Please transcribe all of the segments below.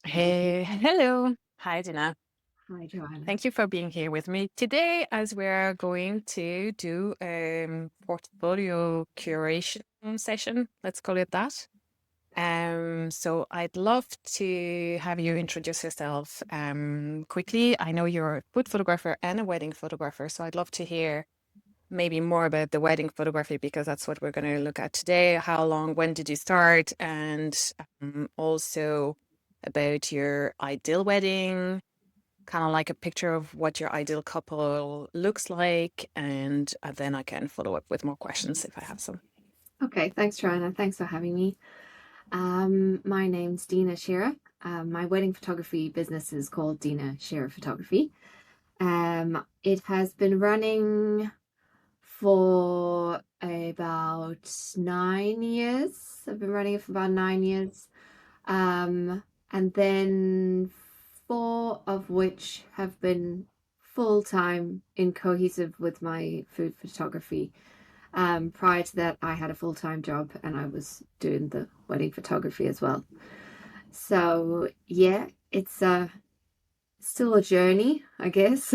Hey, hello. Hi, Dina. Hi, Johanna. Thank you for being here with me today as we're going to do a portfolio curation session. Let's call it that. So I'd love to have you introduce yourself quickly. I know you're a food photographer and a wedding photographer, so I'd love to hear maybe more about the wedding photography because that's what we're going to look at today. How long, when did you start? And also about your ideal wedding, kind of like a picture of what your ideal couple looks like. And then I can follow up with more questions if I have some. Okay, thanks, Johanna. Thanks for having me. My name's Dena Shearer. My wedding photography business is called Dena Shearer Photography. It has been running for about 9 years. I've been running it for about 9 years. And then four of which have been full time in cohesive with my food photography. Prior to that, I had a full time job and I was doing the wedding photography as well. So, yeah, it's still a journey, I guess.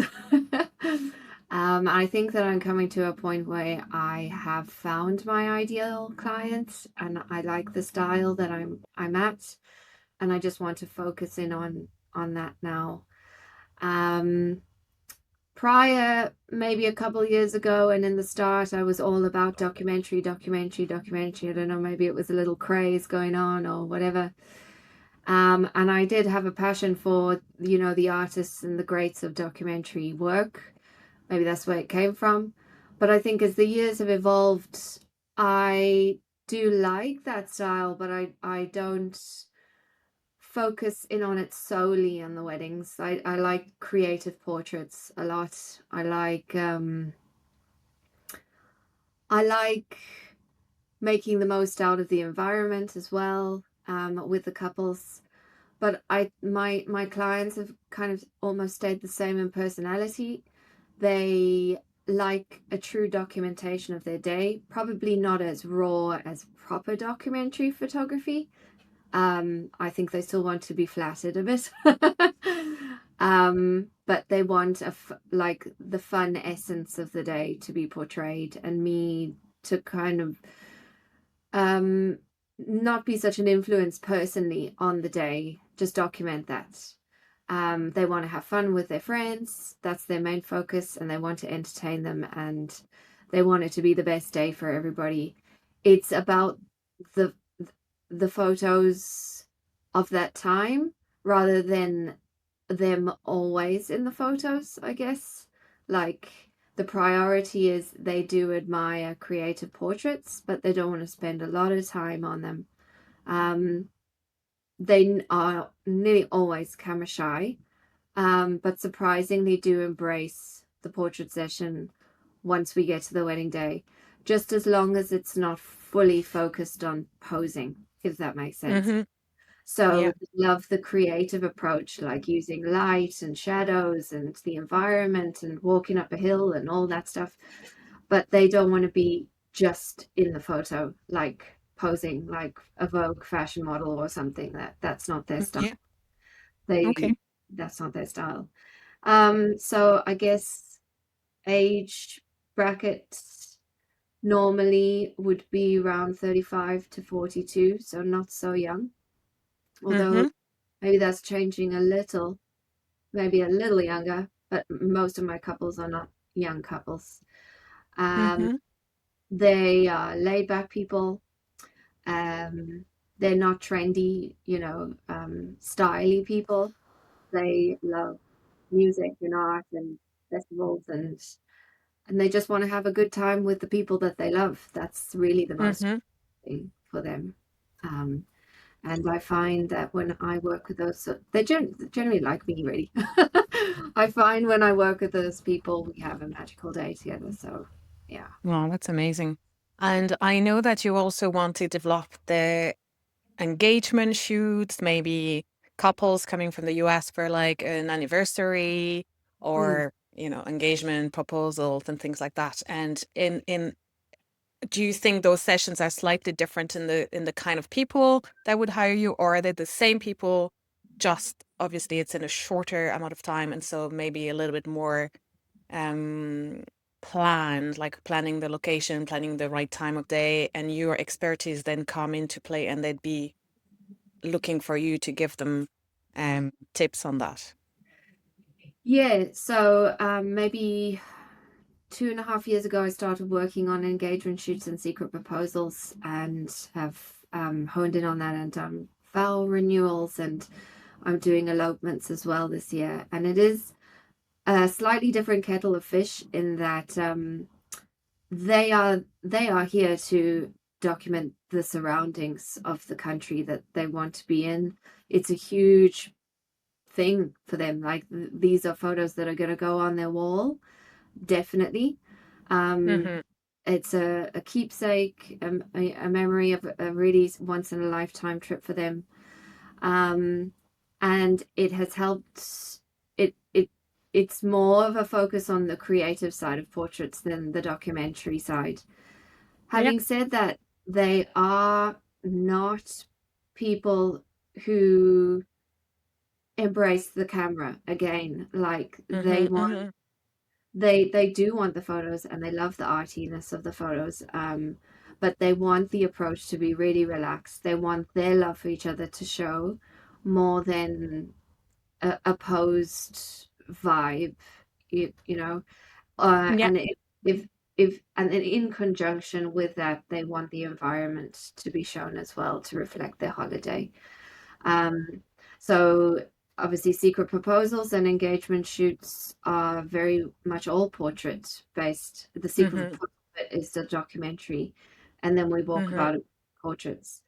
I think that I'm coming to a point where I have found my ideal client and I like the style that I'm at, and I just want to focus in on that now. Um, Prior, maybe a couple of years ago, and in the start, I was all about documentary, documentary, documentary. I don't know, maybe it was a little craze going on or whatever. And I did have a passion for, the artists and the greats of documentary work. Maybe that's where it came from. But I think as the years have evolved, I do like that style, but I don't focus in on it solely on the weddings. I like creative portraits a lot. I like making the most out of the environment as well, with the couples. But my clients have kind of almost stayed the same in personality. They like a true documentation of their day, probably not as raw as proper documentary photography. I think they still want to be flattered a bit. But they want like the fun essence of the day to be portrayed, and me to kind of um, not be such an influence personally on the day, just document that. They want to have fun with their friends. That's their main focus, and they want to entertain them, and they want it to be the best day for everybody. It's about the the photos of that time rather than them always in the photos, I guess. Like the priority is they do admire creative portraits, but they don't want to spend a lot of time on them. Um, they are nearly always camera shy, but surprisingly do embrace the portrait session once we get to the wedding day, just as long as it's not fully focused on posing, if that makes sense. Mm-hmm. So Yeah. they love the creative approach, like using light and shadows and the environment and walking up a hill and all that stuff. But they don't want to be just in the photo, like posing like a Vogue fashion model or something. That's not their style. Yeah. They Okay. That's not their style. So I guess age brackets normally would be around 35 to 42, so not so young. Although Mm-hmm. maybe that's changing a little, maybe a little younger, but most of my couples are not young couples. Um, Mm-hmm. they are laid back people. Um, they're not trendy, styly people. They love music and art and festivals, and they just want to have a good time with the people that they love. That's really the most Mm-hmm. thing for them. Um, and I find that when I work with those, they generally like me, really. I find when I work with those people, we have a magical day together. So, yeah. Wow, that's amazing. And I know that you also want to develop the engagement shoots, maybe couples coming from the US for like an anniversary Mm. or, engagement proposals and things like that. And in do you think those sessions are slightly different in the kind of people that would hire you, or are they the same people just obviously it's in a shorter amount of time, and so maybe a little bit more um planned, like planning the location, planning the right time of day, and your expertise then come into play, and they'd be looking for you to give them tips on that. Yeah, so maybe 2.5 years ago, I started working on engagement shoots and secret proposals, and have honed in on that, and done vow renewals, and I'm doing elopements as well this year. And it is a slightly different kettle of fish in that they are here to document the surroundings of the country that they want to be in. It's a huge thing for them. Like these are photos that are going to go on their wall, definitely. Um, Mm-hmm. it's a keepsake, a memory of a really once in a lifetime trip for them. Um, and it has helped. It's more of a focus on the creative side of portraits than the documentary side. Yeah. Having said that, they are not people who embrace the camera again. Like Mm-hmm. Mm-hmm. they do want the photos, and they love the artiness of the photos. But they want the approach to be really relaxed. They want their love for each other to show more than a posed vibe, you know. Yeah. And if and then in conjunction with that, they want the environment to be shown as well to reflect their holiday. Um, so obviously, secret proposals and engagement shoots are very much all portrait based. The secret Mm-hmm. proposal bit is the documentary, and then we walk Mm-hmm. about portraits.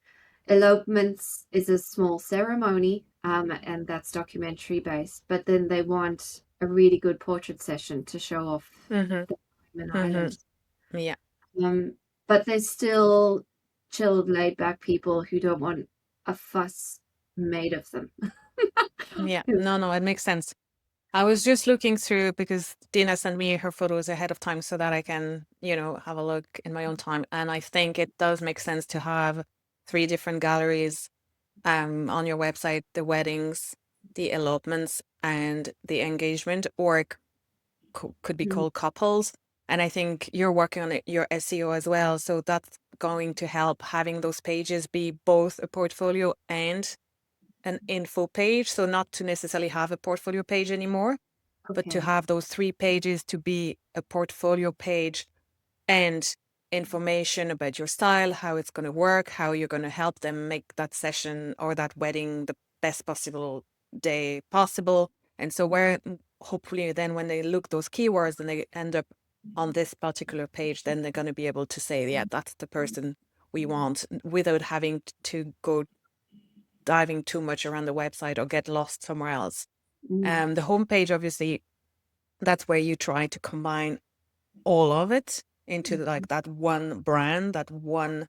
Elopements is a small ceremony, and that's documentary based. But then they want a really good portrait session to show off Mm-hmm. the time in Ireland. Mm-hmm. Yeah. Um, but there's still chilled, laid back people who don't want a fuss made of them. Yeah. No, no, it makes sense. I was just looking through because Dina sent me her photos ahead of time so that I can, have a look in my own time. And I think it does make sense to have three different galleries on your website: the weddings, the elopements, and the engagement, or it could be Mm, called couples. And I think you're working on your SEO as well. So that's going to help having those pages be both a portfolio and an info page. So not to necessarily have a portfolio page anymore, but to okay. have those 3 pages to be a portfolio page and information about your style, how it's going to work, how you're going to help them make that session or that wedding the best possible day possible. And so where hopefully then when they look those keywords and they end up on this particular page, then they're going to be able to say, yeah, that's the person we want, without having to go diving too much around the website or get lost somewhere else. Mm, The homepage, obviously, that's where you try to combine all of it into like that one brand, that one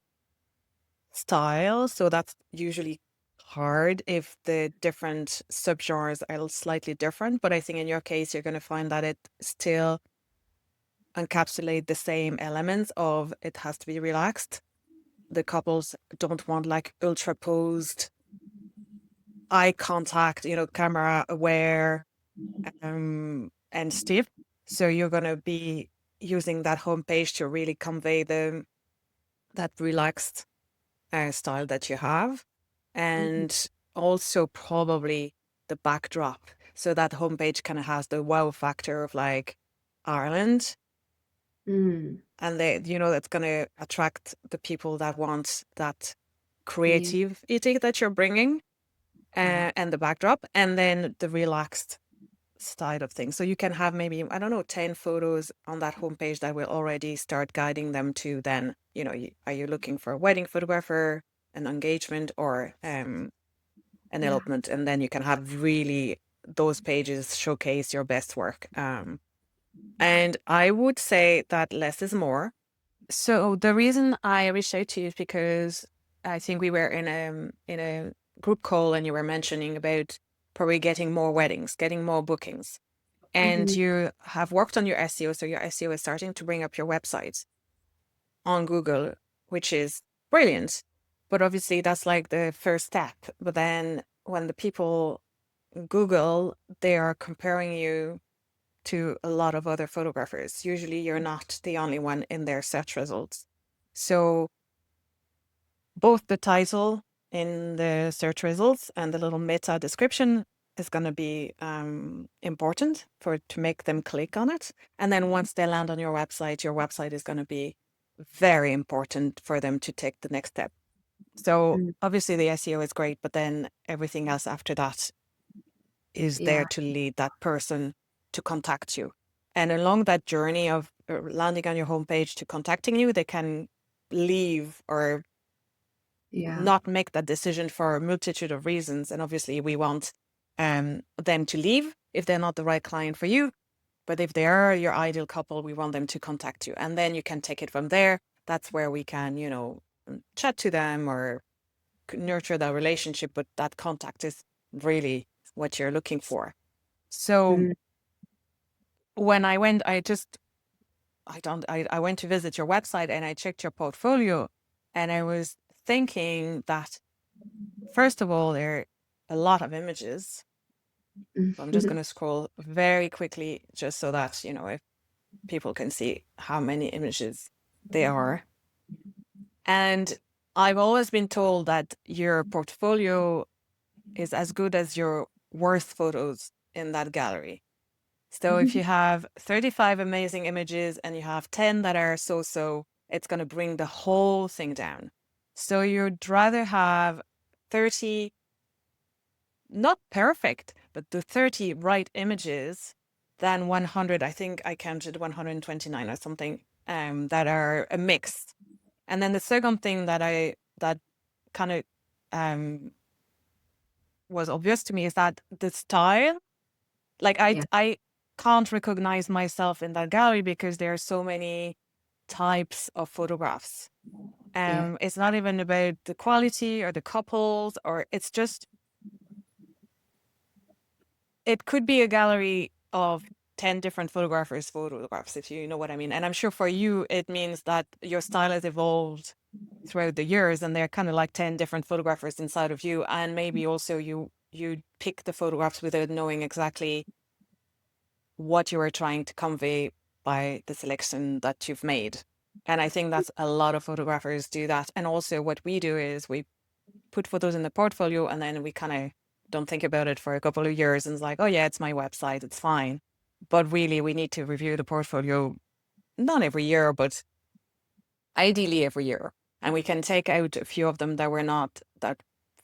style. So that's usually hard if the different subgenres are slightly different. But I think in your case, you're going to find that it still encapsulate the same elements of it has to be relaxed. The couples don't want like ultra posed eye contact, camera aware and stiff. So you're going to be using that homepage to really convey that relaxed style that you have, mhm, and also probably the backdrop. So that homepage kind of has the wow factor of like Ireland, mm, and that's going to attract the people that want that yeah. creativity that you're bringing, and the backdrop, and then the relaxed side of things. So you can have maybe, I don't know, 10 photos on that homepage that will already start guiding them to then, are you looking for a wedding photographer, an engagement, or an Yeah. elopement? And then you can have really those pages showcase your best work. And I would say that less is more. So the reason I reached out to you is because I think we were in a group call and you were mentioning about probably getting more weddings, getting more bookings, and Mhm, you have worked on your SEO. So your SEO is starting to bring up your website on Google, which is brilliant. But obviously, that's like the first step. But then when the people Google, they are comparing you to a lot of other photographers. Usually you're not the only one in their search results. So both the title in the search results and the little meta description is going to be important for to make them click on it. And then once they land on your website is going to be very important for them to take the next step. So Mm. obviously the SEO is great, but then everything else after that is there Yeah. to lead that person to contact you. And along that journey of landing on your homepage to contacting you, they can leave or Yeah. not make that decision for a multitude of reasons. And obviously, we want them to leave if they're not the right client for you. But if they are your ideal couple, we want them to contact you. And then you can take it from there. That's where we can, chat to them or nurture that relationship. But that contact is really what you're looking for. So Mm. when I went, I went to visit your website and I checked your portfolio and I was thinking that first of all, there are a lot of images. So I'm just going to scroll very quickly just so that, if people can see how many images there are. And I've always been told that your portfolio is as good as your worst photos in that gallery. So if you have 35 amazing images and you have 10 that are so-so, it's going to bring the whole thing down. So you'd rather have 30 not perfect, but the 30 right images than 100. I think I counted 129 or something that are a mix. And then the second thing that kind of um, was obvious to me is that the style, like Yeah. I can't recognize myself in that gallery because there are so many types of photographs. Yeah. It's not even about the quality or the couples, or it's just it could be a gallery of 10 different photographs, if you know what I mean. And I'm sure for you, it means that your style has evolved throughout the years and they're kind of like 10 different photographers inside of you. And maybe also you pick the photographs without knowing exactly what you were trying to convey by the selection that you've made. And I think that's a lot of photographers do that. And also what we do is we put photos in the portfolio and then we kind of don't think about it for a couple of years and it's like, oh yeah, it's my website, it's fine. But really, we need to review the portfolio not every year, but ideally every year. And we can take out a few of them that were not that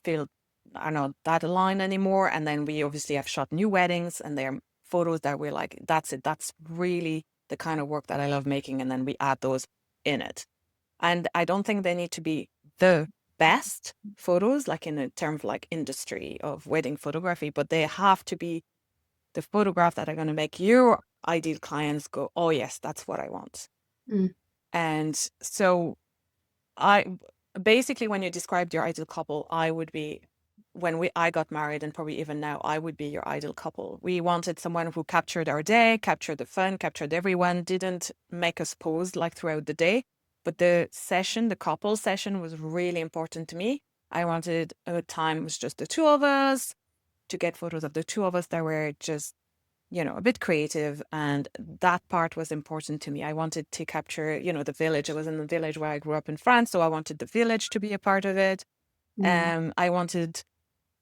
feel are not that aligned anymore. And then we obviously have shot new weddings and they're photos that we're like, that's it. That's really the kind of work that I love making. And then we add those in it. And I don't think they need to be the best photos, like in a term of like industry of wedding photography, but they have to be the photograph that are going to make your ideal clients go, oh yes, that's what I want. Mm. And so I basically, when you described your ideal couple, I would be I got married and probably even now, I would be your ideal couple. We wanted someone who captured our day, captured the fun, captured everyone, didn't make us pose like throughout the day. But the couple session was really important to me. I wanted a time it was just the two of us to get photos of the two of us that were just a bit creative. And that part was important to me. I wanted to capture, the village. I was in the village where I grew up in France. So I wanted the village to be a part of it. Mm. I wanted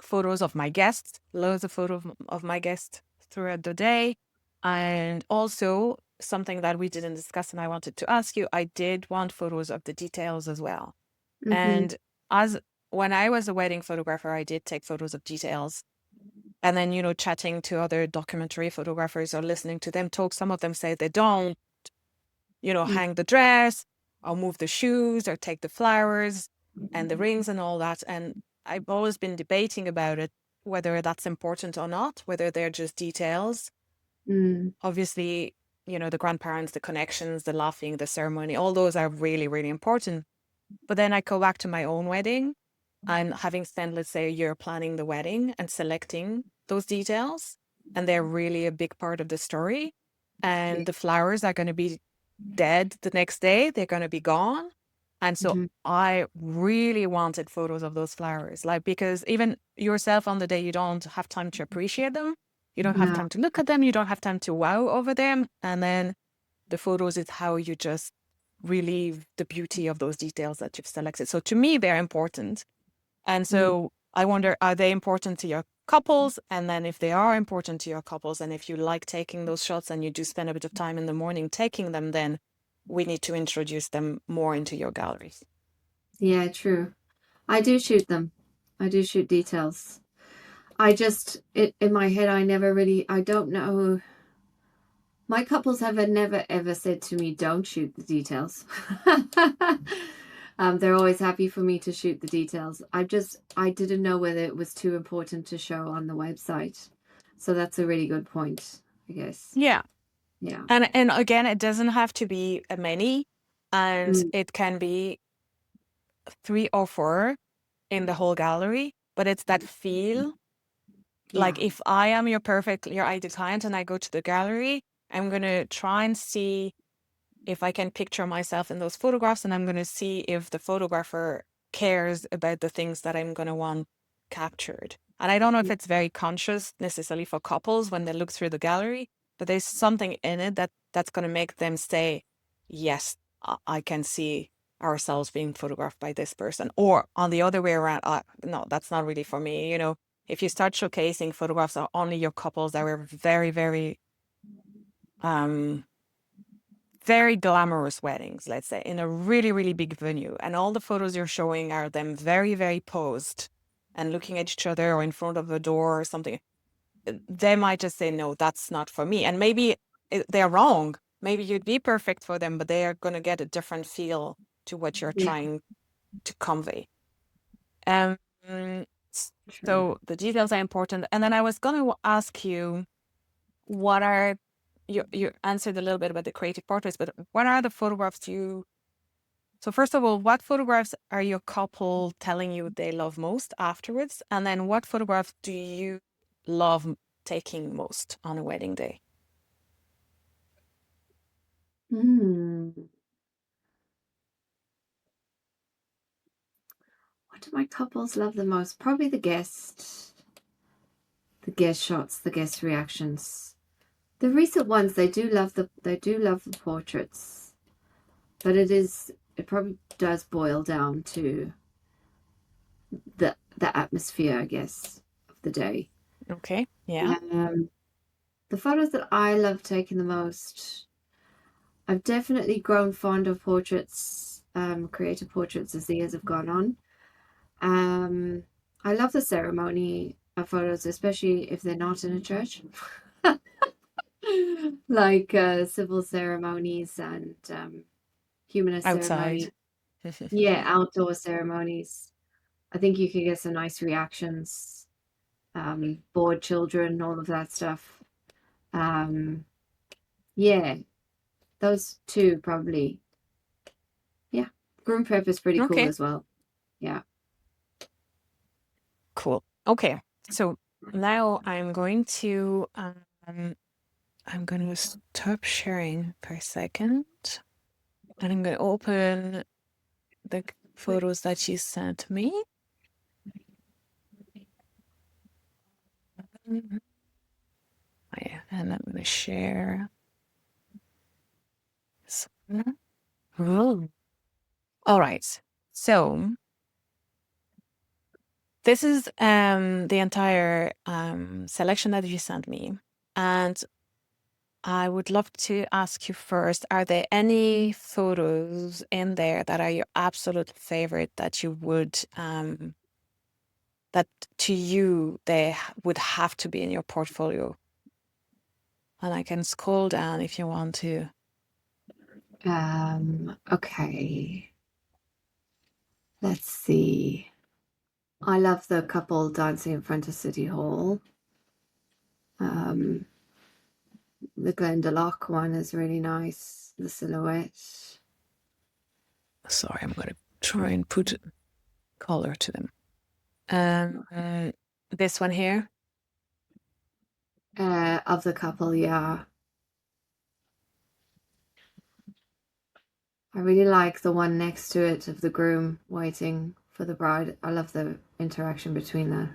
photos of my guests, loads of photos of my guests throughout the day. And also something that we didn't discuss and I wanted to ask you, I did want photos of the details as well. Mm-hmm. And as when I was a wedding photographer, I did take photos of details and then, chatting to other documentary photographers or listening to them talk, some of them say they don't, Mm. hang the dress or move the shoes or take the flowers and the rings and all that. And I've always been debating about it, whether that's important or not, whether they're just details. Mm. Obviously, the grandparents, the connections, the laughing, the ceremony, all those are really, really important. But then I go back to my own wedding and having spent, let's say, a year planning the wedding and selecting those details, and they're really a big part of the story. Yeah. And the flowers are going to be dead the next day, they're going to be gone. And so Mhm. I really wanted photos of those flowers, like, because even yourself on the day, you don't have time to appreciate them. You don't have No. time to look at them. You don't have time to wow over them. And then the photos is how you just relieve the beauty of those details that you've selected. So to me, they're important. And Mm. so I wonder, are they important to your couples? And then if they are important to your couples, and if you like taking those shots and you do spend a bit of time in the morning taking them, then we need to introduce them more into your galleries. Yeah, true. I do shoot them. I do shoot details. I just in my head I never really I don't know. My couples have never ever said to me, "Don't shoot the details." They're always happy for me to shoot the details. I didn't know whether it was too important to show on the website. So that's a really good point, I guess. Yeah. Yeah. And again, it doesn't have to be a many, and Mm, it can be 3 or 4 in the whole gallery, but it's that feel. Like, yeah. if I am your ideal client and I go to the gallery, I'm gonna try and see if I can picture myself in those photographs, and I'm gonna see if the photographer cares about the things that I'm gonna want captured. And I don't know if it's very conscious necessarily for couples when they look through the gallery, but there's something in it that's gonna make them say, yes, I can see ourselves being photographed by this person. Or on the other way around, no, that's not really for me. If you start showcasing photographs of only your couples that were very, very um very glamorous weddings, let's say, in a really, really big venue, and all the photos you're showing are them very, very posed and looking at each other or in front of a door or something, they might just say, no, that's not for me. And maybe they're wrong. Maybe you'd be perfect for them, but they are going to get a different feel to what you're Yeah. trying to convey. Um, True. so the details are important. And then I was going to ask you, what are you answered a little bit about the creative portraits, but what are the photographs so first of all, what photographs are your couple telling you they love most afterwards? And then what photographs do you love taking most on a wedding day? Hmm. What do my couples love the most? Probably the guest shots, the guest reactions. The recent ones, they do love the portraits, but it probably does boil down to the atmosphere, I guess, of the day. Okay. Yeah. The photos that I love taking the most, I've definitely grown fond of portraits, creative portraits as the years have gone on. Um, I love the ceremony photos, especially if they're not in a church, like civil ceremonies and humanist Outside. ceremonies. Yeah, outdoor ceremonies. I think you can get some nice reactions. Bored children, all of that stuff. Um, yeah, those two probably. Yeah, groom prep is pretty cool Okay. as well. Yeah. Cool. Okay. So now I'm going to stop sharing for a second, and I'm going to open the photos that you sent me. Mhm. Yeah, and I'm going to share this one. Oh. All right. So this is the entire selection that you sent me. And I would love to ask you first, are there any photos in there that are your absolute favorite that you would that to you would have to be in your portfolio? And I can scroll down if you want to. Okay. Let's see. I love the couple dancing in front of City Hall. Um, the Glendalough one is really nice. The silhouette. Sorry, I'm going to try and put color to them. This one here. Of the couple, yeah. I really like the one next to it of the groom waiting for the bride. I love the interaction between the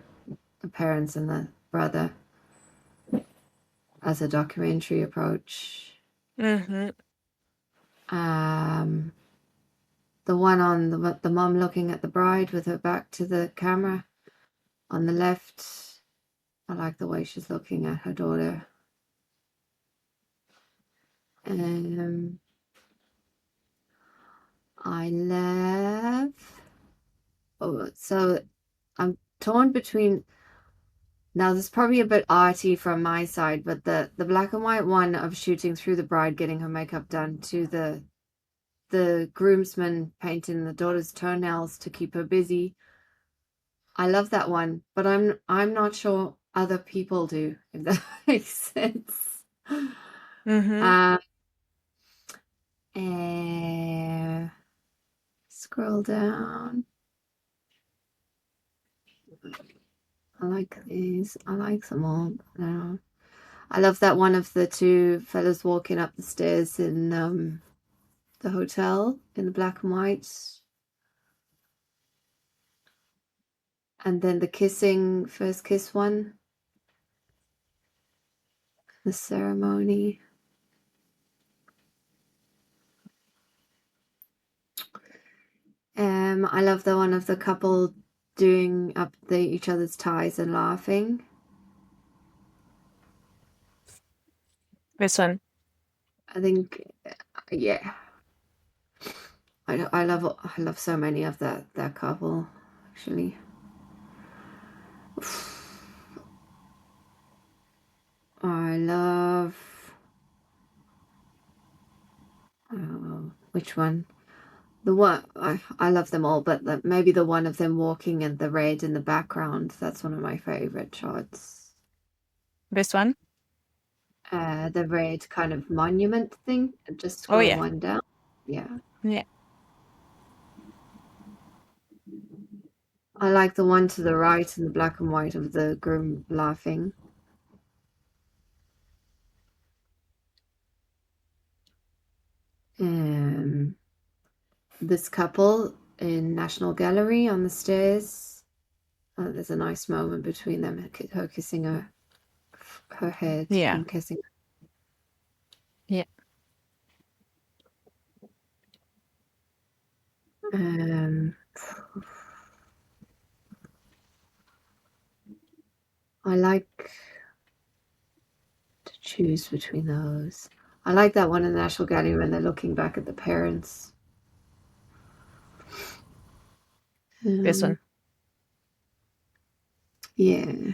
parents and the brother as a documentary approach. Mm-hmm. Um, the one on the mom looking at the bride with her back to the camera on the left. I like the way she's looking at her daughter. Um, I love. Oh, so I'm torn between. Now, this is probably a bit arty from my side, but the black and white one of shooting through the bride getting her makeup done to the groomsman painting the daughter's toenails to keep her busy. I love that one, but I'm not sure other people do, if that makes sense. Mm-hmm. Um, and scroll down. I like these. I like them all. I love that one of the two fellas walking up the stairs in the hotel in the black and white. And then the kissing, first kiss one, the ceremony. I love the one of the couple doing up each other's ties and laughing. This one. I think, yeah, I love so many of that couple actually. I love which one? The one I love them all, but maybe the one of them walking and the red in the background. That's one of my favorite shots. This one. The red kind of monument thing. Just Oh scroll yeah. one down. Yeah. Yeah. I like the one to the right in the black and white of the groom laughing. Um, this couple in National Gallery on the stairs. There's a nice moment between them, her kissing her head, Yeah. him kissing. Yeah. Um, I like to choose between those. I like that one in the National Gallery when they're looking back at the parents. This Um, one. yeah.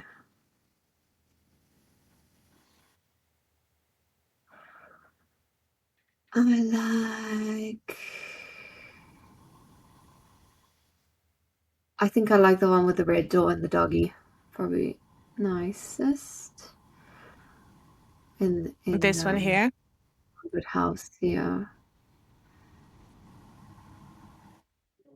I like. I think I like the one with the red door and the doggy. Probably nicest in This one here. Good House. Yeah.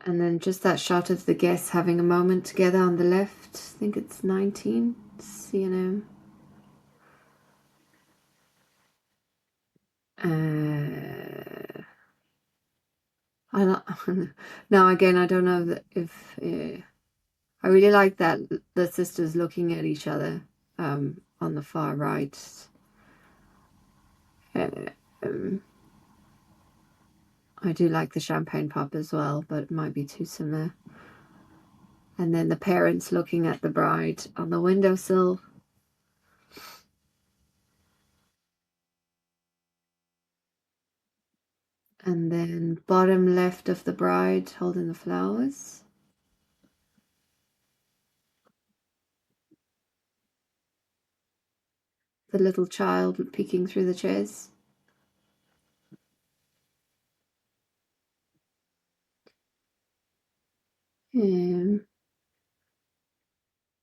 And then just that shot of the guests having a moment together on the left. I think it's 19. C&M. I don't, now again, I don't know if I really like that the sisters looking at each other on the far right. Um, I do like the champagne pop as well, but it might be too similar. And then the parents looking at the bride on the windowsill. And then bottom left of the bride holding the flowers. The little child peeking through the chairs. Um,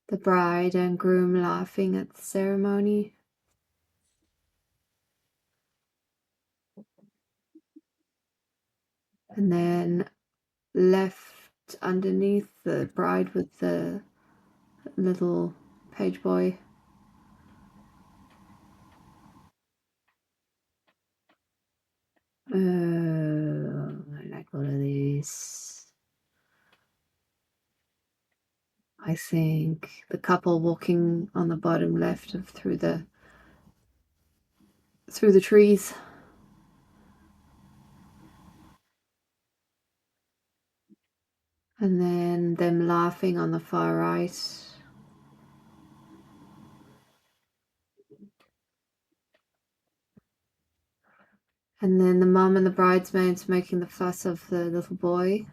the bride and groom laughing at the ceremony. And then left underneath the bride with the little page boy. Uh, is, I think, the couple walking on the bottom left of through the trees. And then them laughing on the far right. And then the mum and the bridesmaids making the fuss of the little boy.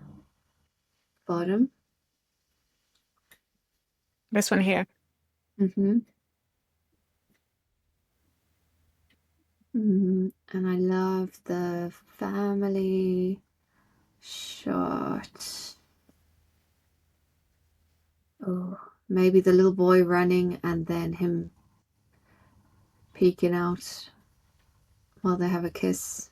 Bottom. This one here. Mm-hmm. And I love the family shot. Oh, maybe the little boy running and then him peeking out while they have a kiss.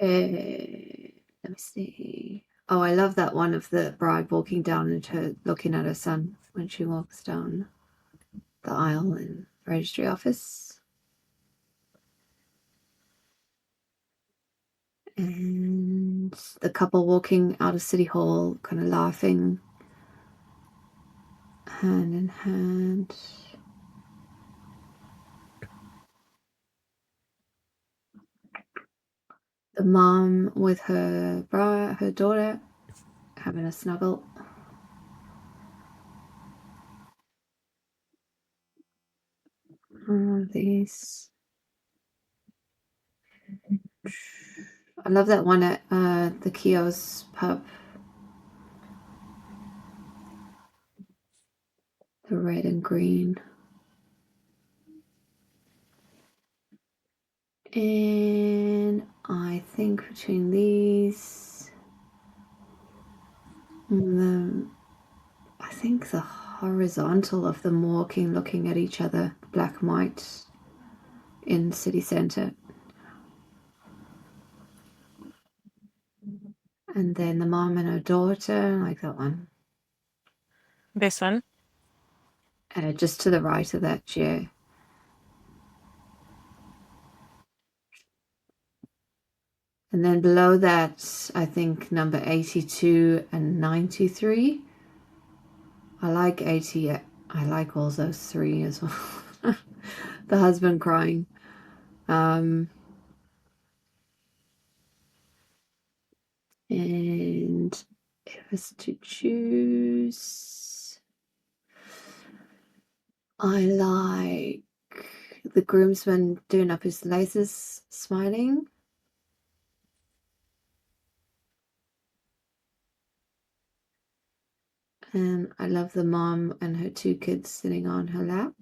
Let me see. Oh, I love that one of the bride walking down and her looking at her son when she walks down the aisle in registry office. And the couple walking out of City Hall, kind of laughing, hand in hand. The mom with her daughter having a snuggle. These. I love that one at the Kiosk pub. The red and green. And I think between these, I think the horizontal of them walking, looking at each other, black and white in city centre. And then the mom and her daughter, I like that one. This one. Just to the right of that chair. And then below that, I think number 82 and 93. I like 80. I like all those three as well. The husband crying. And if I was to choose, I like the groomsman doing up his laces, smiling. And I love the mom and her two kids sitting on her lap.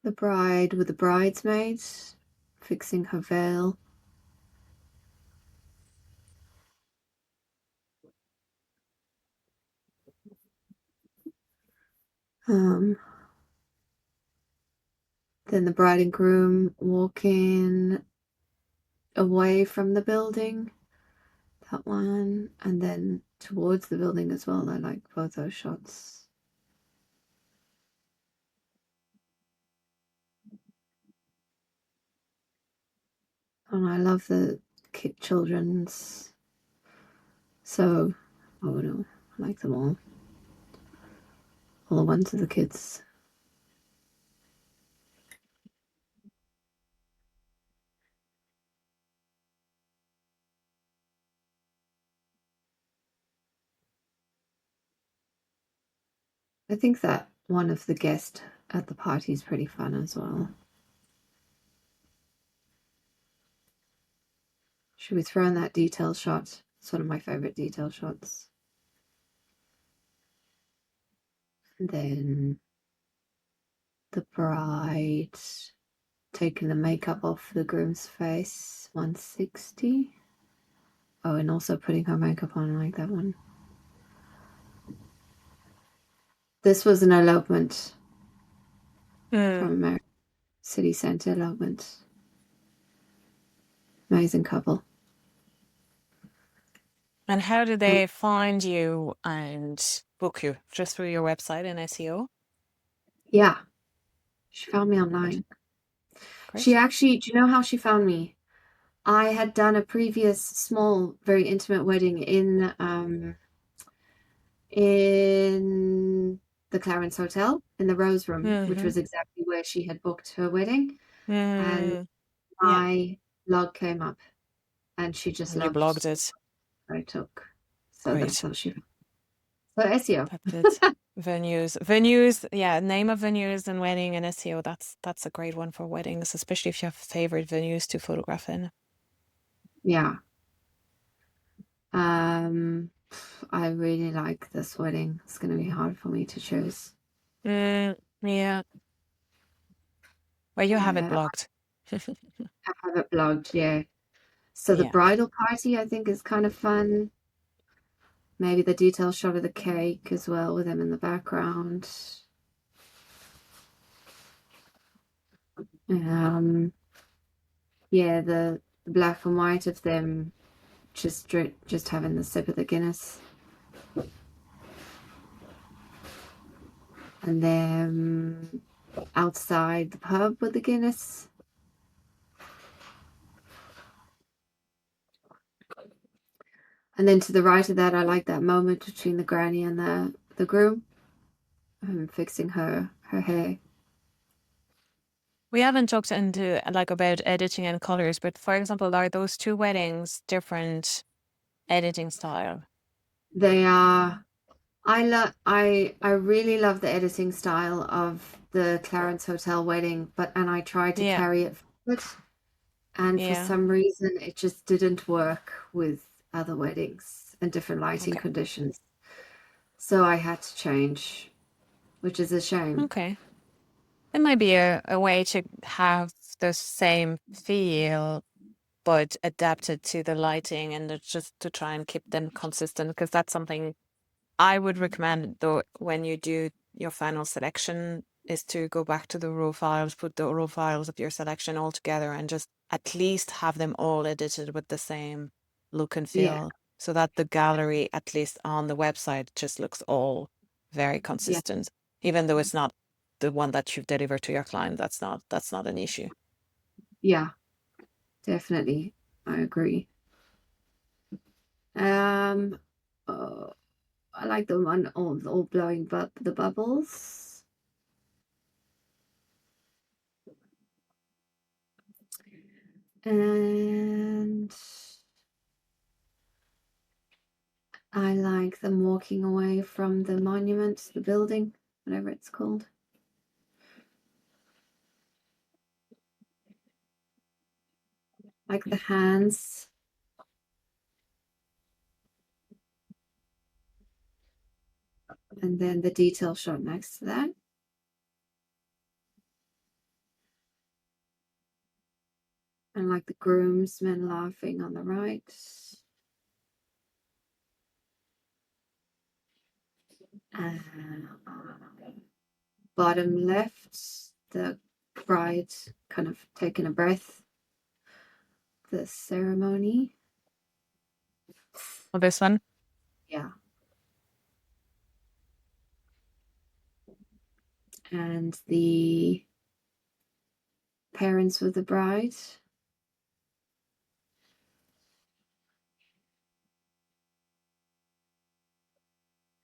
The bride with the bridesmaids fixing her veil. Then the bride and groom walking away from the building. That one. And then towards the building as well. I like both those shots. And I love the children's. So, oh no, I like them all. All the ones of the kids. I think that one of the guests at the party is pretty fun as well. Should we throw in that detail shot? It's one of my favorite detail shots. And then the bride taking the makeup off the groom's face, 160. Oh, and also putting her makeup on, I like that one. This was an elopement from America, city centre elopement. Amazing couple. And how do And they find you and book you? Just through your website and SEO? yeah, she found me Great. online. She Great. actually, do you know how she found me? I had done a previous small, very intimate wedding in the Clarence Hotel in the Rose Room, which Mm-hmm. was exactly where she had booked her wedding. And Mm, yeah. my blog came up, and she just And you blogged loved it. what I took. So that's Great. how she. So SEO. That's it. Venues, yeah, name of venues and wedding and SEO. That's a great one for weddings, especially if you have favorite venues to photograph in. Yeah. Um, I really like this wedding. It's going to be hard for me to choose. Yeah. Well, you have it I blogged. have it blogged, yeah. So the Yeah. bridal party, I think, is kind of fun. Maybe the detail shot of the cake as well with them in the background. Um, yeah, the black and white of them just having the sip of the Guinness, and then outside the pub with the Guinness. And then to the right of that, I like that moment between the granny and the groom, fixing her hair. We haven't talked into like about editing and colors, but for example, are those two weddings different editing style? They are. I really love the editing style of the Clarence Hotel wedding, and I tried to Yeah. carry it forward, and for Yeah. some reason it just didn't work with other weddings and different lighting Okay. conditions. So I had to change, which is a shame. Okay. It might be a way to have the same feel but adapted to the lighting and just to try and keep them consistent because that's something I would recommend though when you do your final selection is to go back to the raw files, put the raw files of your selection all together and just at least have them all edited with the same look and Yeah, feel so that the gallery, at least on the website, just looks all very yeah, consistent. Even though it's not the one that you've delivered to your client, that's not an issue. yeah, definitely. I agree. Um, oh, I like the one all blowing but the bubbles. And I like them walking away from the monument, the building, whatever it's called. Like the hands, and then the detail shot next to that. And like the groomsmen laughing on the right. Bottom left, the bride kind of taking a breath. The ceremony. Well, this one, Yeah. And the parents with the bride.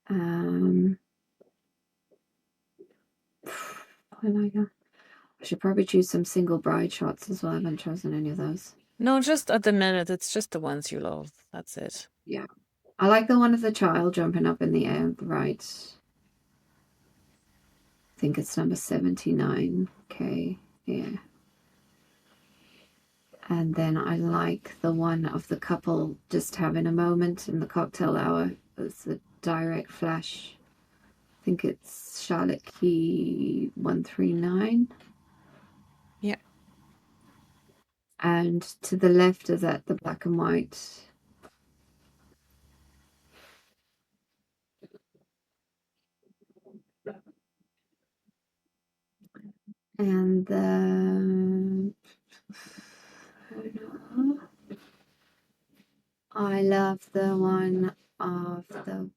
Um, when I go, I should probably choose some single bride shots as well. I haven't chosen any of those. no, just at the minute, it's just the ones you love. That's it. Yeah. I like the one of the child jumping up in the air, the right. I think it's number 79. Okay. Yeah. And then I like the one of the couple just having a moment in the cocktail hour. It's a direct flash. I think it's Charlotte Key 139. Yeah. And to the left of that, the black and white. And the, I don't know. I love the one of the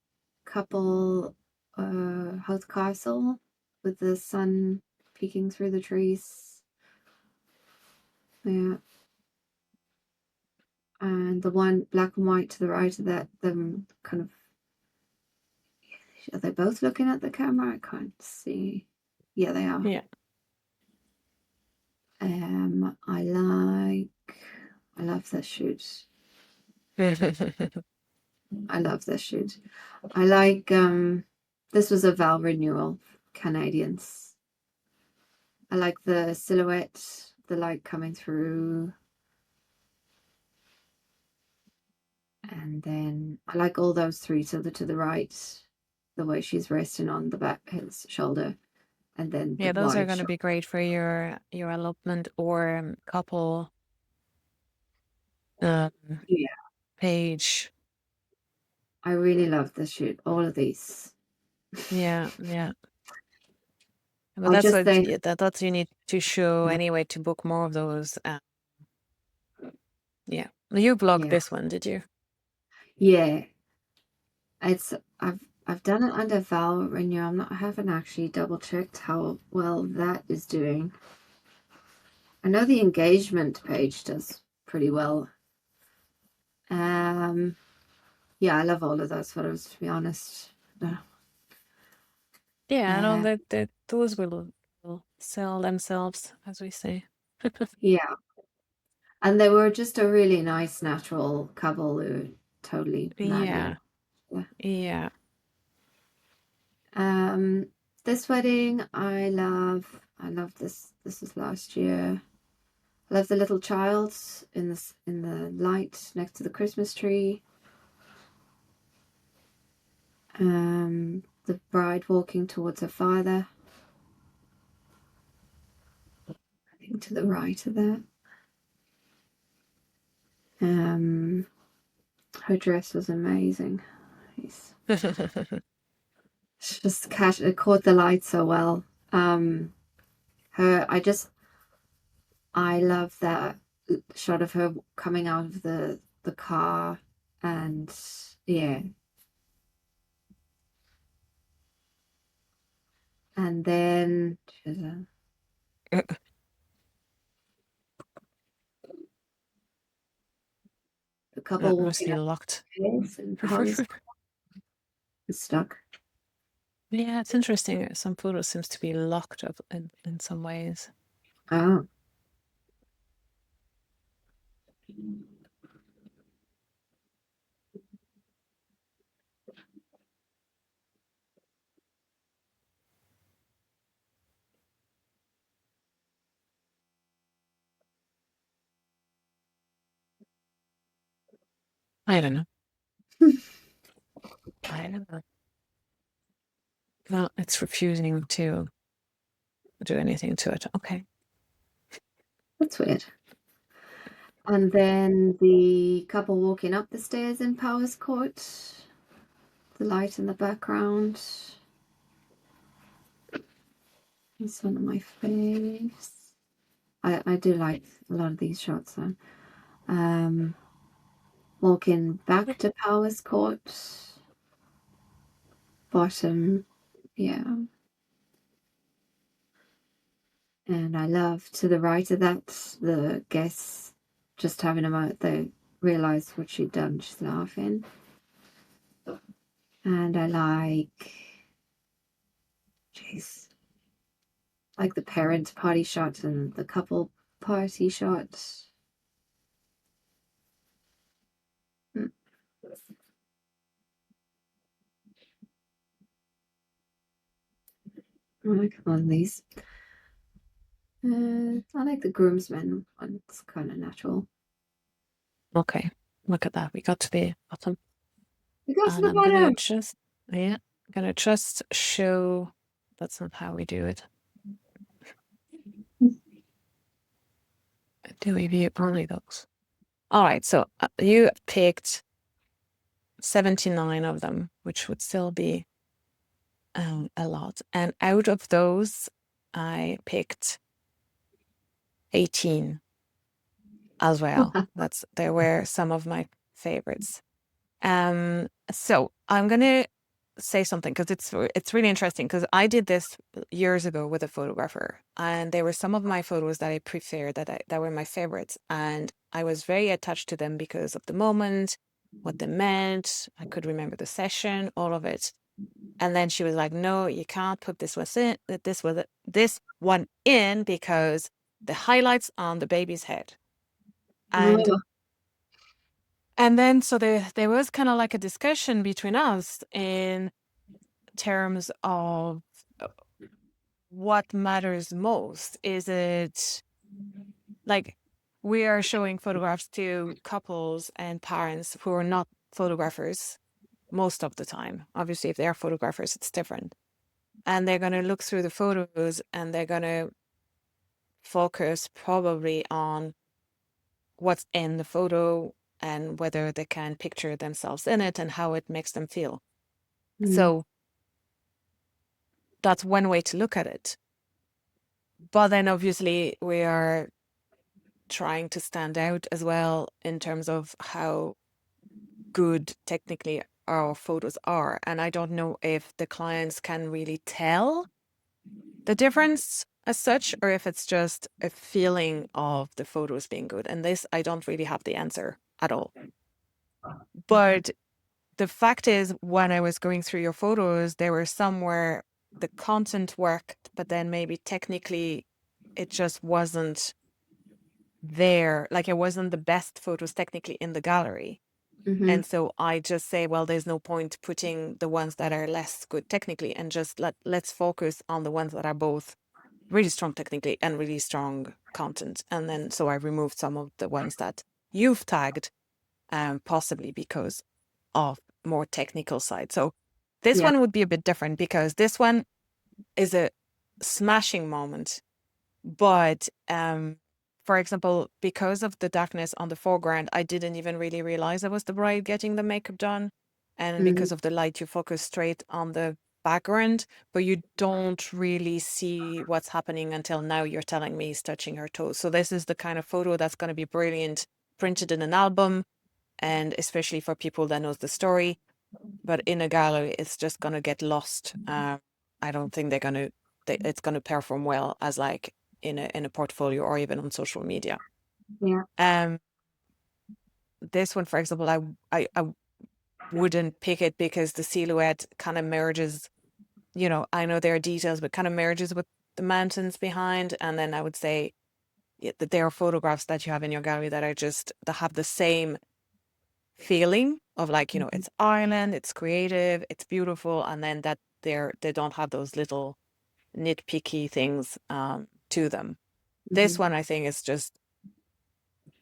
couple House Castle with the sun peeking through the trees. Yeah. And the one black and white to the right of that, them kind of, are they both looking at the camera? I can't see. Yeah, they are. Yeah. I love this shoot. I love this shoot. I like this was a Val renewal, Canadians. I like the silhouette, the light coming through. And then I like all those three to the right, the way she's resting on the back his shoulder, and then the Yeah, those are wide going to shot. be great for your elopement or couple um, Yeah, page. I really love this shoot. All of these. Yeah, yeah. But I that's just what think, that's you need to show anyway to book more of those. Yeah, you blogged yeah, this one, did you? yeah. It's I've done it under Val Renew. I haven't actually double checked how well that is doing. I know the engagement page does pretty well. Um, yeah, I love all of those photos, to be honest. Yeah, I know Uh, that those will sell themselves, as we say. yeah, and they were just a really nice, natural couple who were totally madly. Yeah, yeah. Um, this wedding, I love. I love this. This was last year. I love the little child in the light next to the Christmas tree. The bride walking towards her father. I think to the right of that. Um, her dress was amazing. It's just it caught the light so well. Her, I love that shot of her coming out of the car, and yeah, and then the couple That must walking be up locked. the stairs and Paul's stuck. Yeah, it's interesting. Some photos seems to be locked up in some ways. Oh, I don't know. I don't know. Well, it's refusing to do anything to it. Okay. that's weird. And then the couple walking up the stairs in Powers Court, the light in the background. It's one of my faves. I do like a lot of these shots. So. Walking back to Powers Court, bottom, yeah. And I love to the right of that, the guests just having a moment, they realised what she'd done, she's laughing. And I jeez, like the parent party shot and the couple party shot. Mm, I like one of these. I like the groomsmen one, it's kind of natural. Okay. Look at that. We got to the bottom. We go to And the I'm gonna bottom. just show that's not how we do it. Do we view only those? All right, so you picked 79 of them, which would still be a lot. And out of those, I picked 18 as well. There were some of my favorites. So I'm gonna say something because it's really interesting because I did this years ago with a photographer, and there were some of my photos that I preferred that were my favorites, and I was very attached to them because of the moment, what they meant. I could remember the session, all of it. And then she was like, "No, you can't put this one in because the highlights on the baby's head." And Oh, then so there was kind of like a discussion between us in terms of uh, what matters most. Is it like we are showing photographs to couples and parents who are not photographers most of the time? Obviously, if they are photographers, it's different. And they're going to look through the photos and they're going to focus probably on what's in the photo and whether they can picture themselves in it and how it makes them feel. mm, So that's one way to look at it. But then obviously we are trying to stand out as well in terms of how good technically our photos are. And I don't know if the clients can really tell the difference as such, or if it's just a feeling of the photos being good. And this, I don't really have the answer at all. But the fact is, when I was going through your photos, there were some where the content worked, but then maybe technically it just wasn't there. Like it wasn't the best photos technically in the gallery. mm-hmm, And so I just say, well, there's no point putting the ones that are less good technically and just let's focus on the ones that are both really strong technically and really strong content. And then so I removed some of the ones that you've tagged, possibly because of more technical side. So this yeah, one would be a bit different because this one is a smashing moment. But for example, because of the darkness on the foreground, I didn't even really realize I was the bride getting the makeup done. And mm, because of the light, you focus straight on the background, but you don't really see what's happening until now you're telling me he's touching her toes. So this is the kind of photo that's going to be brilliant printed in an album, and especially for people that knows the story. But in a gallery, it's just gonna get lost. I don't think it's gonna perform well as like in a portfolio or even on social media. yeah, Um, this one, for example, I wouldn't pick it because the silhouette kind of merges. I know there are details, but kind of merges with the mountains behind. And then I would say that there are photographs that you have in your gallery that have the same feeling of like, it's Ireland, it's creative, it's beautiful, and then that they don't have those little nitpicky things to them. This mm-hmm, one I think is just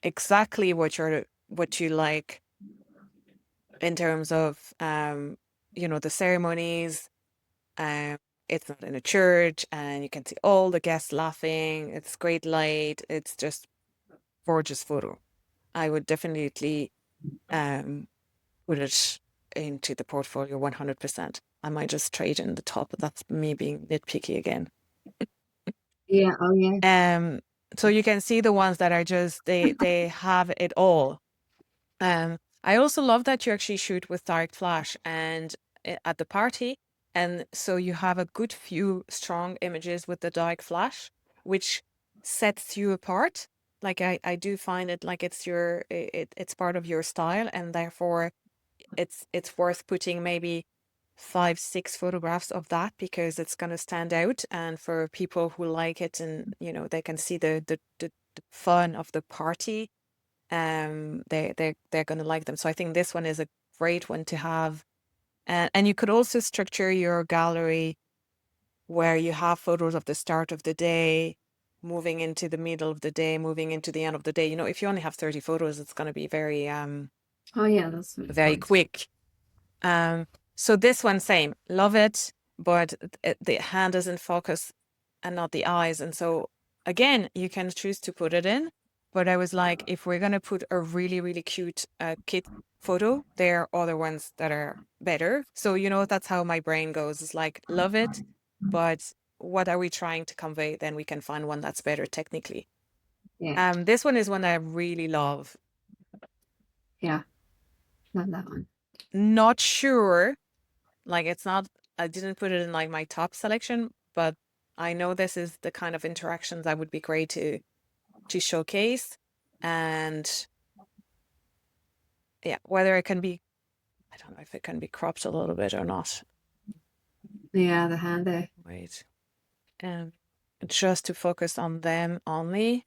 exactly what you like in terms of the ceremonies. Um it's not in a church and you can see all the guests laughing. It's great light. It's just gorgeous photo. I would definitely um put it into the portfolio 100%. I might just trade in the top, but that's me being nitpicky again. yeah, oh yeah, Um, so you can see the ones that are just they have it all. I also love that you actually shoot with direct flash and at the party, and so you have a good few strong images with the direct flash, which sets you apart. Like I do find it like it's part of your style, and therefore it's worth putting maybe 5, 6 photographs of that because it's going to stand out, and for people who like it and they can see the fun of the party, they're going to like them. So I think this one is a great one to have. And you could also structure your gallery where you have photos of the start of the day, moving into the middle of the day, moving into the end of the day. If you only have 30 photos, it's going to be oh yeah, that's very quite. quick. Um, so this one, same, love it, but the hand is in focus and not the eyes. And so again, you can choose to put it in. But I was like, if we're gonna put a really, really cute kid photo, there are other ones that are better. So that's how my brain goes. It's like, love it, but what are we trying to convey? Then we can find one that's better technically. Yeah, This one is one I really love. yeah. Love that one. Not sure. Like it's not, I didn't put it in like my top selection, but I know this is the kind of interactions that would be great to showcase. And yeah, whether it can be, I don't know if it can be cropped a little bit or not. Yeah, the hand there. Wait. Um, just to focus on them only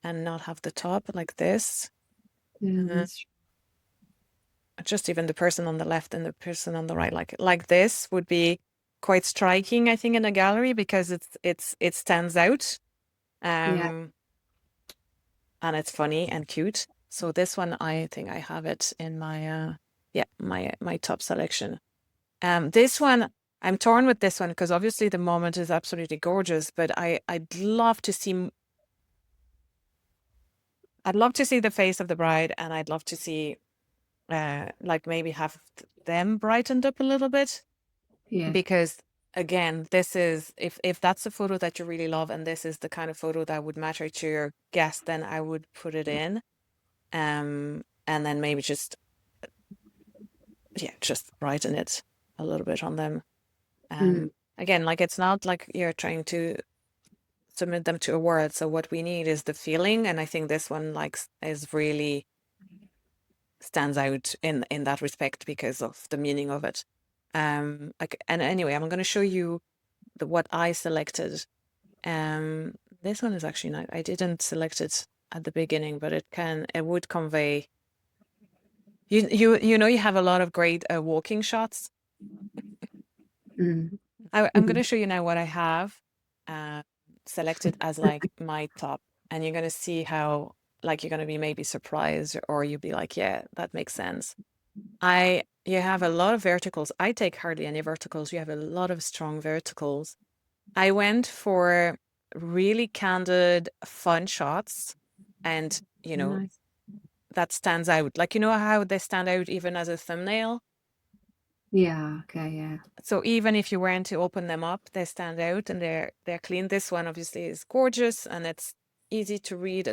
and not have the top like this. Yeah, Uh, that's just even the person on the left and the person on the right, like this would be quite striking, I think, in a gallery because it stands out. yeah. Um, and it's funny and cute. So this one, I think I have it in my yeah, my top selection. This one, I'm torn with this one because obviously the moment is absolutely gorgeous, but I'd love to see the face of the bride, and I'd love to see like maybe have them brightened up a little bit Yeah. because again, this is if that's a photo that you really love and this is the kind of photo that would matter to your guest, then I would put it in. And then maybe just yeah, just brighten it a little bit on them. Mm. Again, like it's not like you're trying to submit them to a word. So what we need is the feeling, and I think this one like is really stands out in that respect because of the meaning of it. Like, and anyway, I'm going to show you what I selected. This one is actually not. I didn't select it at the beginning, but it would convey. You know you have a lot of great walking shots. Mm. I'm going to show you now what I have uh, selected as like my top, and you're going to see how like you're going to be maybe surprised, or you'll be like, yeah, that makes sense. You have a lot of verticals. I take hardly any verticals. You have a lot of strong verticals. I went for really candid, fun shots, and Nice. that stands out. Like how they stand out even as a thumbnail. Yeah. Okay. Yeah. So even if you weren't to open them up, they stand out and they're clean. This one obviously is gorgeous and it's easy to read.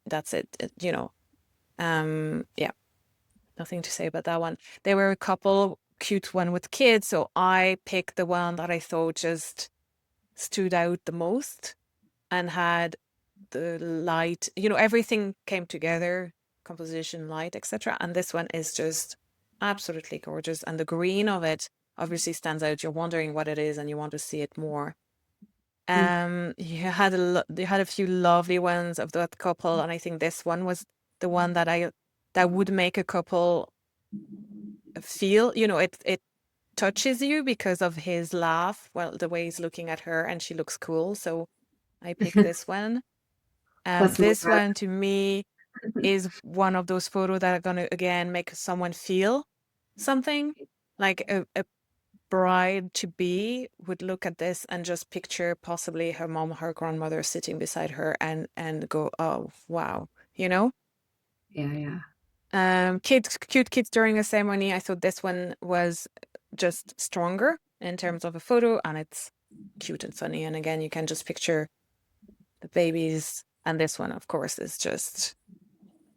That's it. Yeah, nothing to say about that one. There were a couple cute one with kids, so I picked the one that I thought just stood out the most and had the light. Everything came together, composition, light, etc. And this one is just absolutely gorgeous, and the green of it obviously stands out. You're wondering what it is, and you want to see it more. Mm. You had a few lovely ones of that couple, and I think this one was the one that would make a couple feel. It touches you because of his laugh. Well, the way he's looking at her, and she looks cool. So I picked this one. That's my This brother. one to me is one of those photos that are going to again make someone feel something. Like a bride to be would look at this and just picture possibly her mom, her grandmother sitting beside her and go, oh wow, you know. Yeah. Yeah. Cute kids during a ceremony. I thought this one was just stronger in terms of a photo, and it's cute and funny. And again, you can just picture the babies. And this one, of course, is just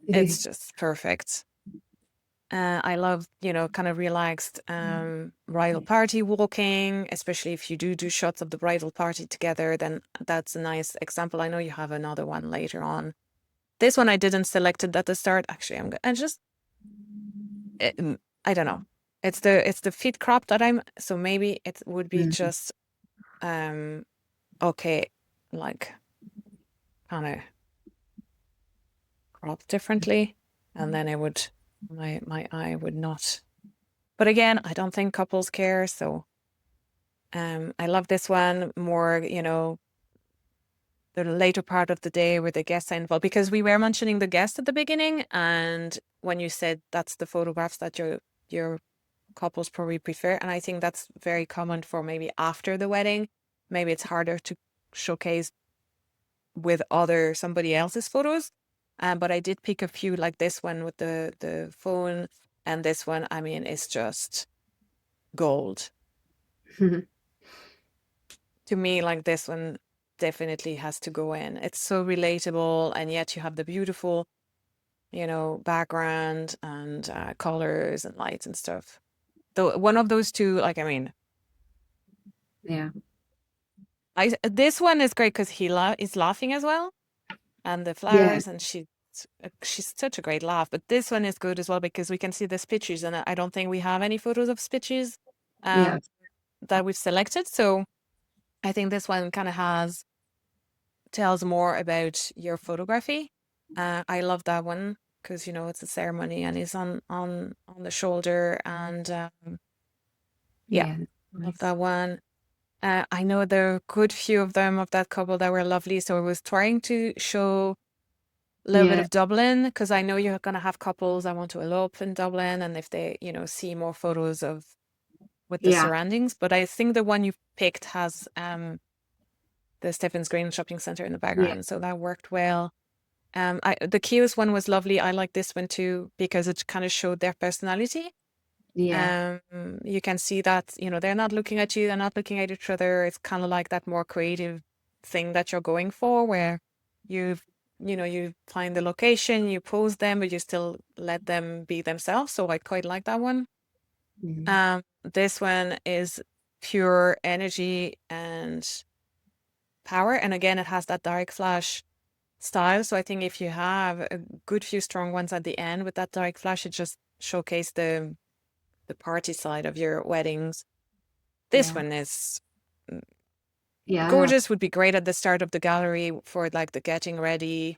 it's just perfect. I love, kind of relaxed bridal party walking, especially if you do shots of the bridal party together, then that's a nice example. I know you have another one later on. This one I didn't select it at the start. Actually, I just, I don't know. It's the feet crop that so maybe it would be Mm. just, um, okay, like kind of cropped differently. And then my eye would not. But again, I don't think couples care. So I love this one more, the later part of the day where the guests are involved, because we were mentioning the guest at the beginning. And when you said that's the photographs that your couples probably prefer. And I think that's very common for maybe after the wedding. Maybe it's harder to showcase with somebody else's photos. But I did pick a few like this one with the phone, and this one, I mean, it's just gold. To me, like this one definitely has to go in. It's so relatable, and yet you have the beautiful background and colors and lights and stuff. Though one of those two, like, I mean, Yeah. this one is great because is laughing as well, and the Yeah. flowers, and she's such a great laugh. But this one is good as well because we can see the speeches, and I don't think we have any photos of speeches Yeah. um, that we've selected. So I think this one kind of tells more about your photography. I love that one because it's a ceremony and he's on the shoulder, and yeah, Yeah. love Nice. that one. I know there are a good few of them of that couple that were lovely, so I was trying to show a little bit Yeah. of Dublin because I know you're gonna have couples that want to elope in Dublin, and if they see more photos of with the Yeah. surroundings. But I think the one you picked has the Stephen's Green shopping center in the Yeah. background, so that worked well. The Kiosk one was lovely. I like this one too because it kind of showed their personality. Yeah. Um, you can see that, they're not looking at you, they're not looking at each other. It's kind of like that more creative thing that you're going for, where you've, you find the location, you pose them, but you still let them be themselves. So I quite like that one. Mhm. This one is pure energy and power. And again, it has that direct flash style. So I think if you have a good few strong ones at the end with that direct flash, it just showcase the party side of your weddings. This Yeah. one is Yeah. gorgeous, would be great at the start of the gallery for like the getting ready.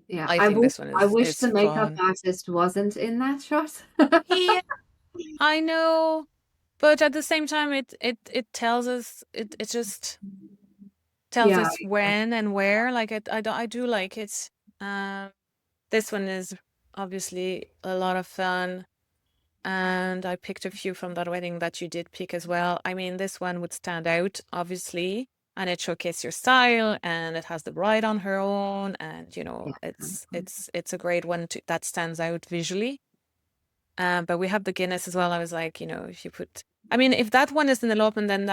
Yeah. I I think wish this one I is wish is the makeup fun. artist wasn't in that shot. Yeah, I know, but at the same time, it tells us it just tells Yeah. us when and where. Like I do like it. Um, this one is obviously a lot of fun. And I picked a few from that wedding that you did pick as well. I mean, this one would stand out, obviously, and it showcases your style, and it has the bride on her own, and Yeah. it's a great one that stands out visually. But we have the Guinness as well. I was like, if you put, I mean, if that one is in the elopement, then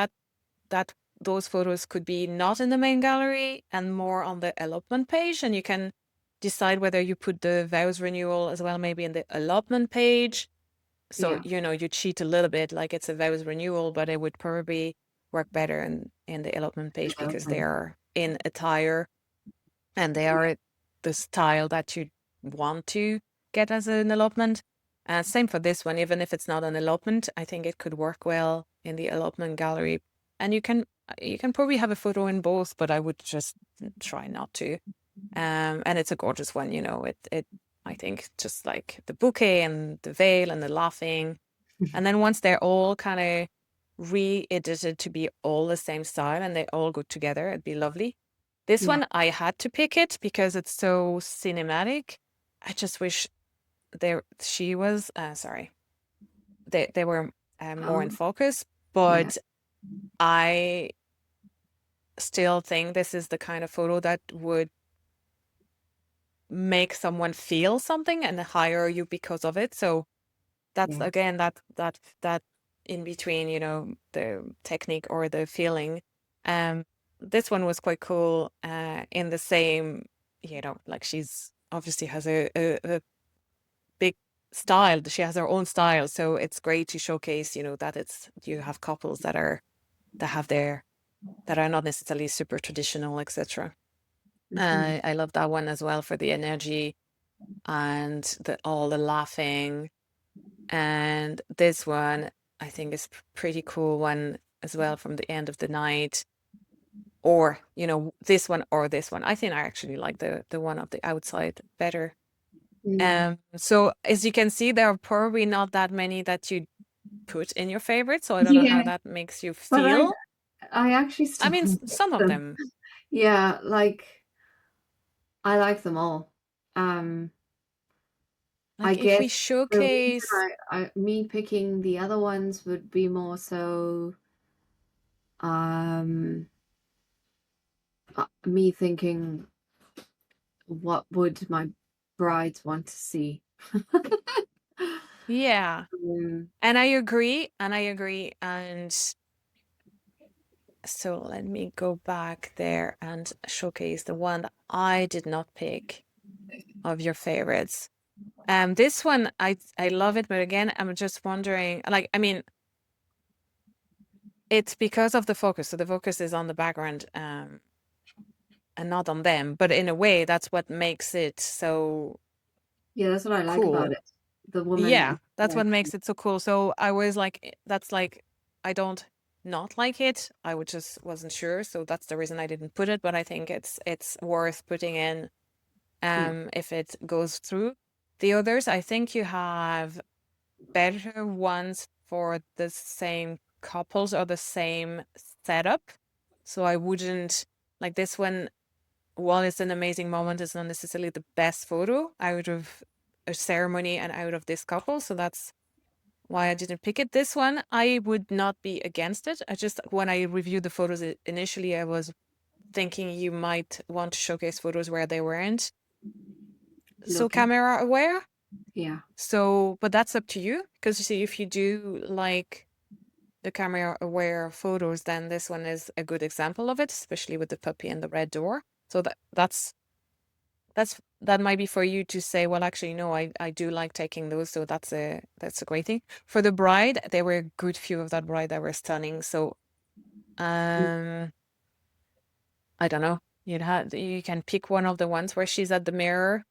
that those photos could be not in the main gallery and more on the elopement page, and you can decide whether you put the vows renewal as well, maybe in the elopement page. So, Yeah. you cheat a little bit, like it's a vows renewal, but it would probably work better in the elopement page because they Development. are in attire and they are the style that you want to get as an elopement. Same for this one, even if it's not an elopement, I think it could work well in the elopement gallery. And you can probably have a photo in both, but I would just try not to. And it's a gorgeous one, it I think just like the bouquet and the veil and the laughing. And then once they're all kind of re-edited to be all the same style and they all go together, it'd be lovely. This Yeah. one I had to pick it because it's so cinematic. I just wish she was sorry. They were more in Oh, focus, yeah. but I still think this is the kind of photo that would make someone feel something and hire you because of it. So that's Yeah. again that in between, the technique or the feeling. Um, this one was quite cool. In the same, like she's obviously has a big style. She has her own style, so it's great to showcase, that you have couples that have their that are not necessarily super traditional, etc. Mhm. I love that one as well for the energy and all the laughing. And this one, I think, is pretty cool one as well from the end of the night. Or, this one or this one. I think I actually like the one of the outside better. Mm. So as you can see, there are probably not that many that you put in your favorite. So I don't know Yeah, how that makes you but feel. I actually I still mean, like some of them. them. Yeah, like I like them all. Um, I Like if we guess the reason showcase, me picking the other ones would be more so um me thinking what would my brides want to see? yeah. Um, And I agree. And I agree. And so let me go back there and showcase the one that I did not pick of your favorites. This one, I love it, but again, I'm just wondering, like, I mean, it's because of the focus. So the focus is on the background, and not on them. But in a way, that's what makes it so Yeah, that's what I like about cool. it. The woman, Yeah, that's like, what makes it so cool. So I was like, that's like, I don't not like it. I would just wasn't sure. So that's the reason I didn't put it. But I think it's worth putting in, yeah, if it goes through. The others, I think you have better ones for the same couples or the same setup. So I wouldn't like this one. While it's an amazing moment, it's not necessarily the best photo out of a ceremony and out of this couple. So that's why I didn't pick it. This one, I would not be against it. I just, when I reviewed the photos initially, I was thinking you might want to showcase photos where they weren't so looking. camera aware. Yeah. So, but that's up to you. Because you see, if you do like the camera aware photos, then this one is a good example of it, especially with the puppy and the red door. So that might be for you to say, well, actually, no, I do like taking those, so that's a great thing. For the bride, there were a good few of that bride that were stunning. So um I don't know. You can pick one of the ones where she's at the mirror.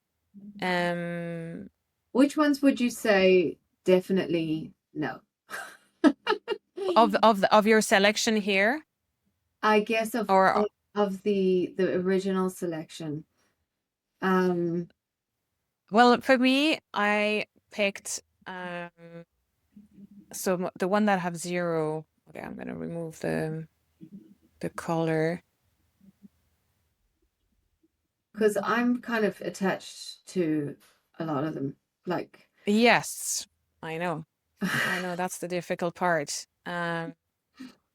Um Which ones would you say definitely no? of your selection here, I guess of or the original selection. Um, well, for me, I picked the one that have zero. Okay, I'm gonna remove the color. because I'm kind of attached to a lot of them. Like, Yes, I know. I know that's the difficult part.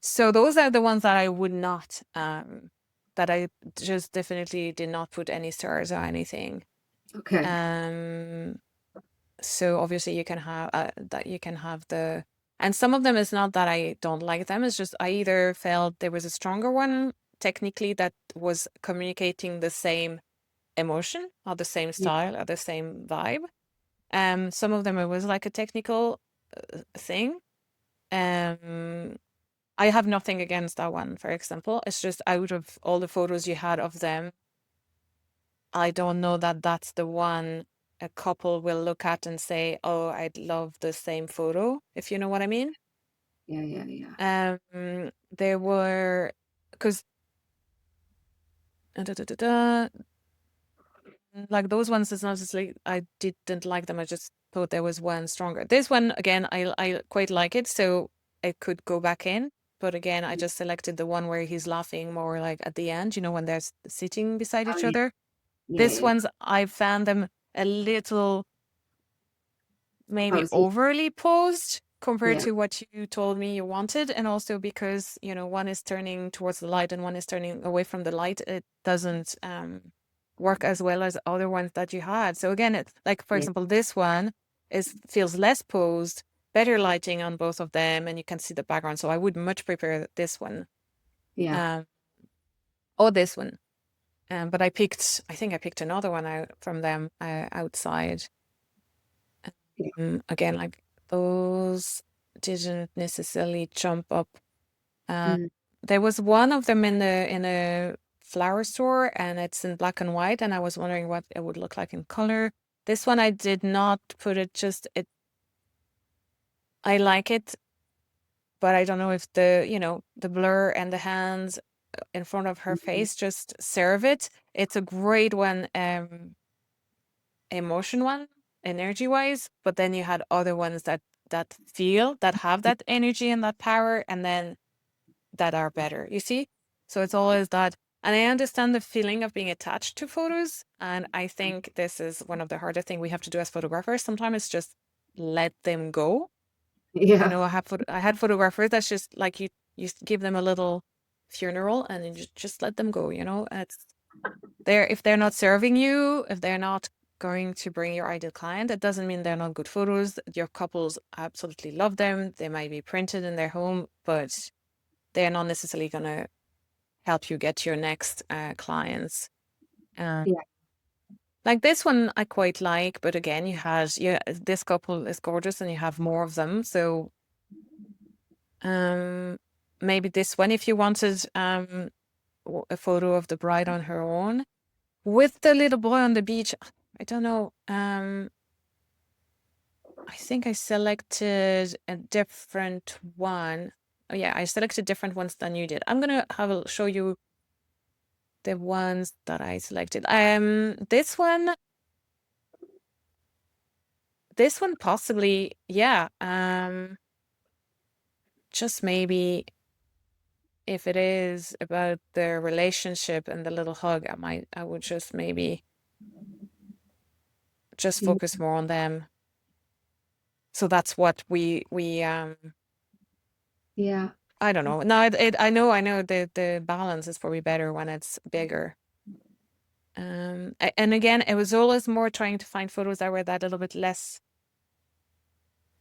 So those are the ones that I would not, that I just definitely did not put any stars or anything. okay, Um, so obviously you can have that you can have and some of them is not that I don't like them. It's just I either felt there was a stronger one technically that was communicating the same emotion or the same yeah, style or the same vibe. Some of them it was like a technical thing. Um, I have nothing against that one, for example. It's just out of all the photos you had of them, I don't know that that's the one a couple will look at and say, "Oh, I'd love the same photo," if you know what I mean. yeah, yeah, yeah, There were, because like those ones, it's not just like I didn't like them. I just thought there was one stronger. This one, again, I quite like it, so it could go back in. But again, I just selected the one where he's laughing more like at the end, when they're sitting beside oh each yeah, other. yeah, This yeah. one's, I found them a little maybe Posy, overly posed compared yeah, to what you told me you wanted. And also because, one is turning towards the light and one is turning away from the light, it doesn't work as well as other ones that you had. So again, it's like, for yeah, example, this one feels less posed, better lighting on both of them, and you can see the background. So I would much prefer this one, yeah, um, or this one. But I think I picked another one out from them outside. yeah. Again, like those didn't necessarily jump up. Uh, Mm. there was one of them in a flower store, and it's in black and white, and I was wondering what it would look like in color. This one I did not put it. Just it, I like it, but I don't know if the blur and the hands in front of her Mhm. face just serve it. It's a great one, emotion one, energy wise, but then you had other ones that have that energy and that power, and then that are better, you see. So it's always that. And I understand the feeling of being attached to photos, and I think this is one of the harder thing we have to do as photographers. Sometimes it's just let them go. Yeah, I had photographers that's just like you give them a little funeral and then you just let them go. It's if they're not serving you, if they're not going to bring your ideal client, it doesn't mean they're not good photos. Your couples absolutely love them. They might be printed in their home, but they're not necessarily going to help you get your next clients. Uh, yeah. Like this one I quite like, but again, this couple is gorgeous and you have more of them. So maybe this one if you wanted a photo of the bride on her own with the little boy on the beach. I don't know. I think I selected a different one. Oh yeah, I selected different ones than you did. I'm gonna show you the ones that I selected. This one possibly, yeah. Just maybe if it is about the relationship and the little hug, I would just maybe just Yeah. focus more on them. So that's what we Yeah. I don't know. No, I know the balance is probably better when it's bigger. And again, it was always more trying to find photos that were that little bit less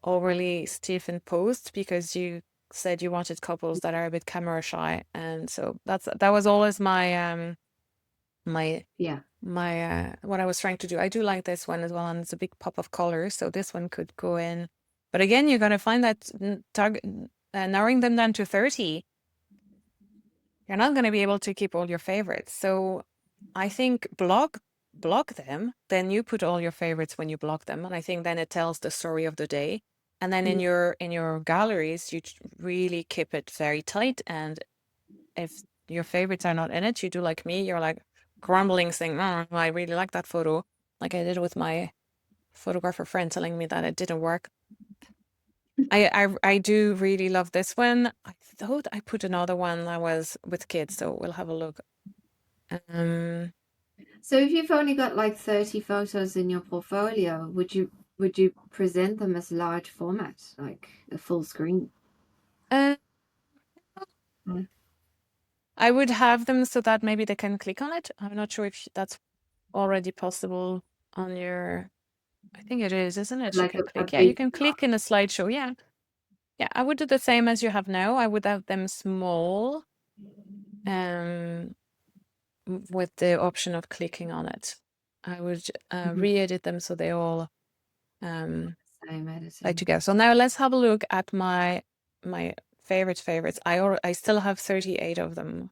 overly stiff in post because you said you wanted couples that are a bit camera shy, and so that was always my Yeah. what I was trying to do. I do like this one as well, and it's a big pop of color, so this one could go in. But again, you're gonna find that narrowing them down to 30, you're not gonna be able to keep all your favorites. So I think block them, then you put all your favorites when you block them, and I think then it tells the story of the day. And then Yeah. in your galleries, you really keep it very tight. And if your favorites are not in it, you do like me, you're like grumbling, saying, "Oh, I really like that photo," like I did with my photographer friend telling me that it didn't work. I do really love this one. I thought I put another one that was with kids, so we'll have a look. Um, So if you've only got like 30 photos in your portfolio, would you present them as large format, like a full screen? uh, Mm. I would have them so that maybe they can click on it. I'm not sure if that's already possible on your. I think it is, isn't it? You Like can a click. Yeah, you big can click in a slideshow. Yeah. Yeah, I would do the same as you have now. I would have them small, um, with the option of clicking on it. I would re-edit them so they all same like editing. together. So now let's have a look at my favorites. I still have 38 of them.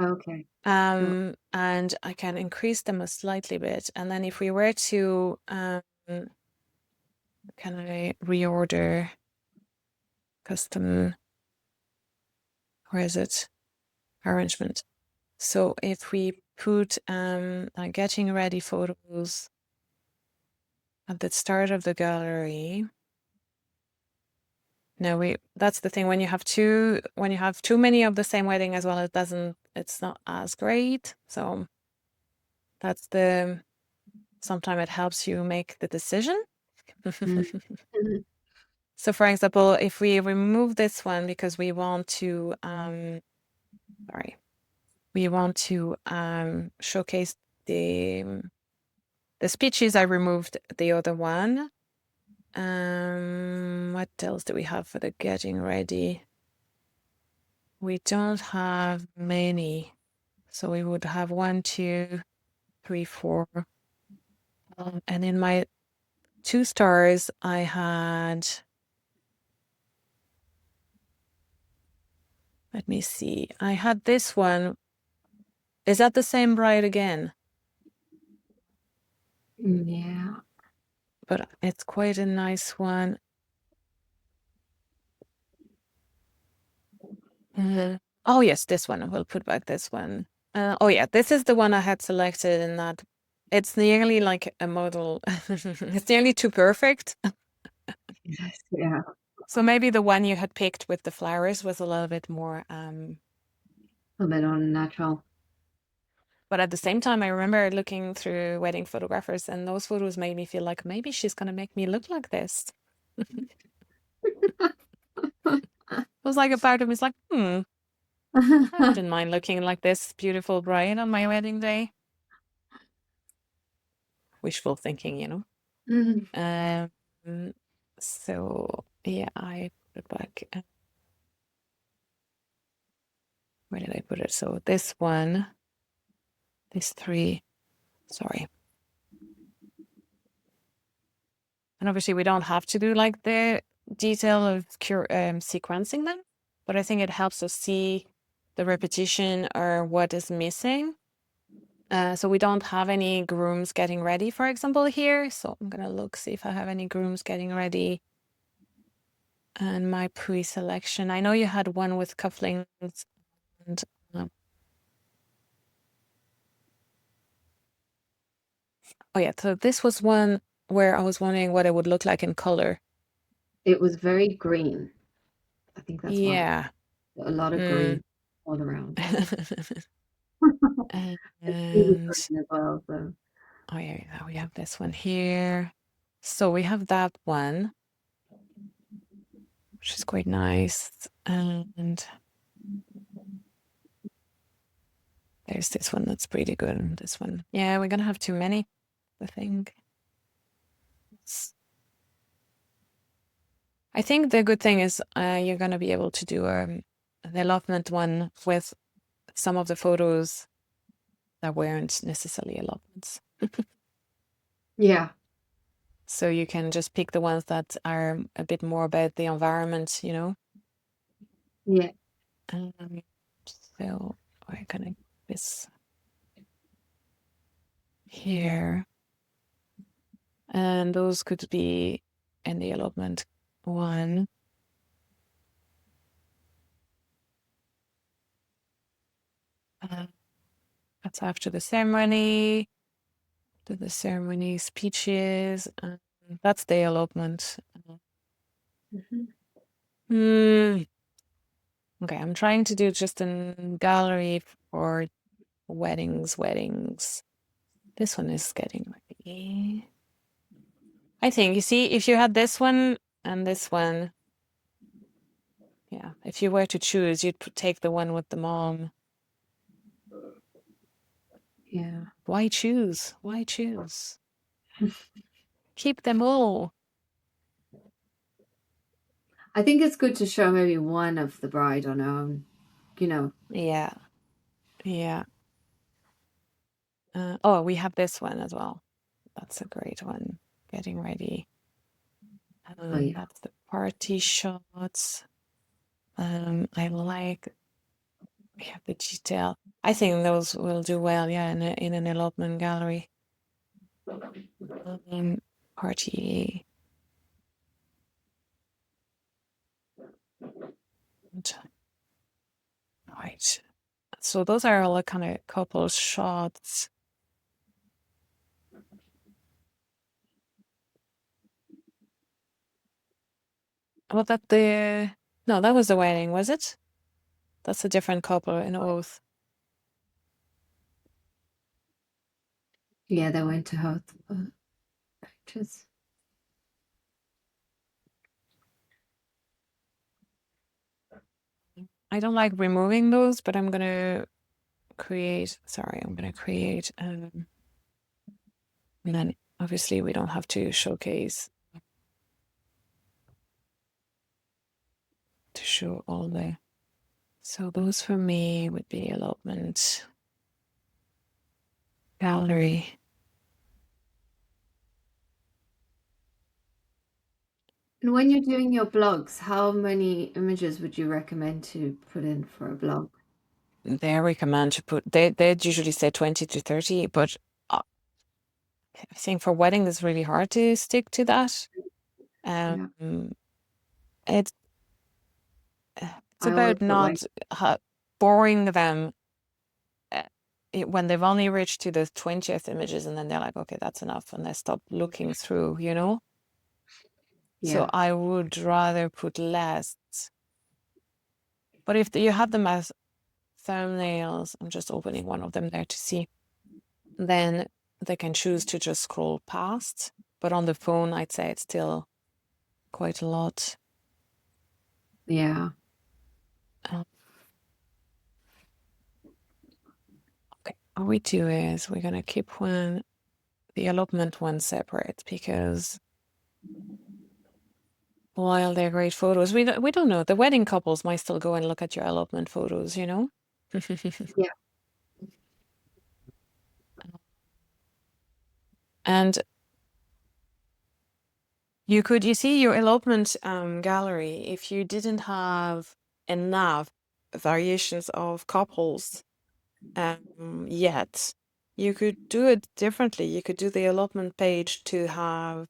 Okay. Well, And I can increase them a slightly bit. And then if we were to can I reorder custom, where is it? Arrangement. So if we put getting ready photos at the start of the gallery. No, that's the thing when you have too many of the same wedding as well, it's not as great. So that's sometimes it helps you make the decision. mm. Mhm. So for example, if we remove this one because we want to sorry, we want to showcase the the speeches, I removed the other one. What else do we have for the getting ready? We don't have many. So we would have 1, 2, 3, 4. And in my 2 stars, I had, let me see, I had this one. Is that the same bride again? Yeah. But it's quite a nice one. Oh, yes, this one. We'll put back this one. Oh, yeah, this is the one I had selected in that. It's nearly like a model. It's nearly too perfect. Yes. Yeah. So maybe the one you had picked with the flowers was a little bit more. A bit unnatural. But at the same time, I remember looking through wedding photographers, and those photos made me feel like maybe she's gonna make me look like this. It was like a part of me is like, I wouldn't mind looking like this beautiful bride on my wedding day. Wishful thinking, you know. Mm. Um, so yeah, I put it back. Where did I put it? So this one, these three, sorry. And obviously we don't have to do like the detail of sequencing them, but I think it helps us see the repetition or what is missing. So we don't have any grooms getting ready, for example, here. So I'm gonna look, see if I have any grooms getting ready. And my pre-selection, I know you had one with cufflinks and oh yeah, so this was one where I was wondering what it would look like in color. It was very green. I think that's why. Yeah. A lot of Mm. green all around. It's really And green as well, so oh yeah, now we have this one here. So we have that one, which is quite nice. And there's this one that's pretty good. And this one. Yeah, we're gonna have too many, I think. I think the good thing is you're gonna be able to do an allotment one with some of the photos that weren't necessarily allotments. yeah. So you can just pick the ones that are a bit more about the environment, you know. Yeah. Um, so we're gonna this here, and those could be in the allotment one. That's after the ceremony. To the ceremony speeches. That's the allotment. Mhm. Hmm. Okay, I'm trying to do just a gallery for weddings. Weddings. This one is getting ready. I think, you see, if you had this one and this one, yeah, if you were to choose, you'd take the one with the mom. Yeah. Why choose? Why choose? Keep them all. I think it's good to show maybe one of the bride on her own, you know. Yeah, yeah. Oh, we have this one as well. That's a great one. Getting ready. Oh yeah. That's the party shots. I like, we have the detail. I think those will do well, yeah, in an allotment gallery. Um, party. Right. So those are all kind of couple shots. Was that the? No, that was the wedding, was it? That's a different couple in oath. Yeah, they went to her pictures. I don't like removing those, but I'm gonna create. Sorry, I'm gonna create. And then obviously we don't have to showcase to show all the. So those for me would be allotment gallery. And when you're doing your blogs, how many images would you recommend to put in for a blog? They recommend to put. They'd usually say 20 to 30, but I think for wedding it's really hard to stick to that. Yeah. It's it's I always about put like, not boring them when they've only reached to the 20th images, and then they're like, okay, that's enough, and they stop looking through, you know. So yeah. I would rather put less. But if you have them as thumbnails, I'm just opening one of them there to see, then they can choose to just scroll past. But on the phone, I'd say it's still quite a lot. Yeah. Um, okay, what we do is we're gonna keep the allotment one separate, because while they're great photos, we don't know. The wedding couples might still go and look at your allotment photos, you know? Yeah. And You see your elopement gallery, if you didn't have enough variations of couples yet, you could do it differently. You could do the elopement page to have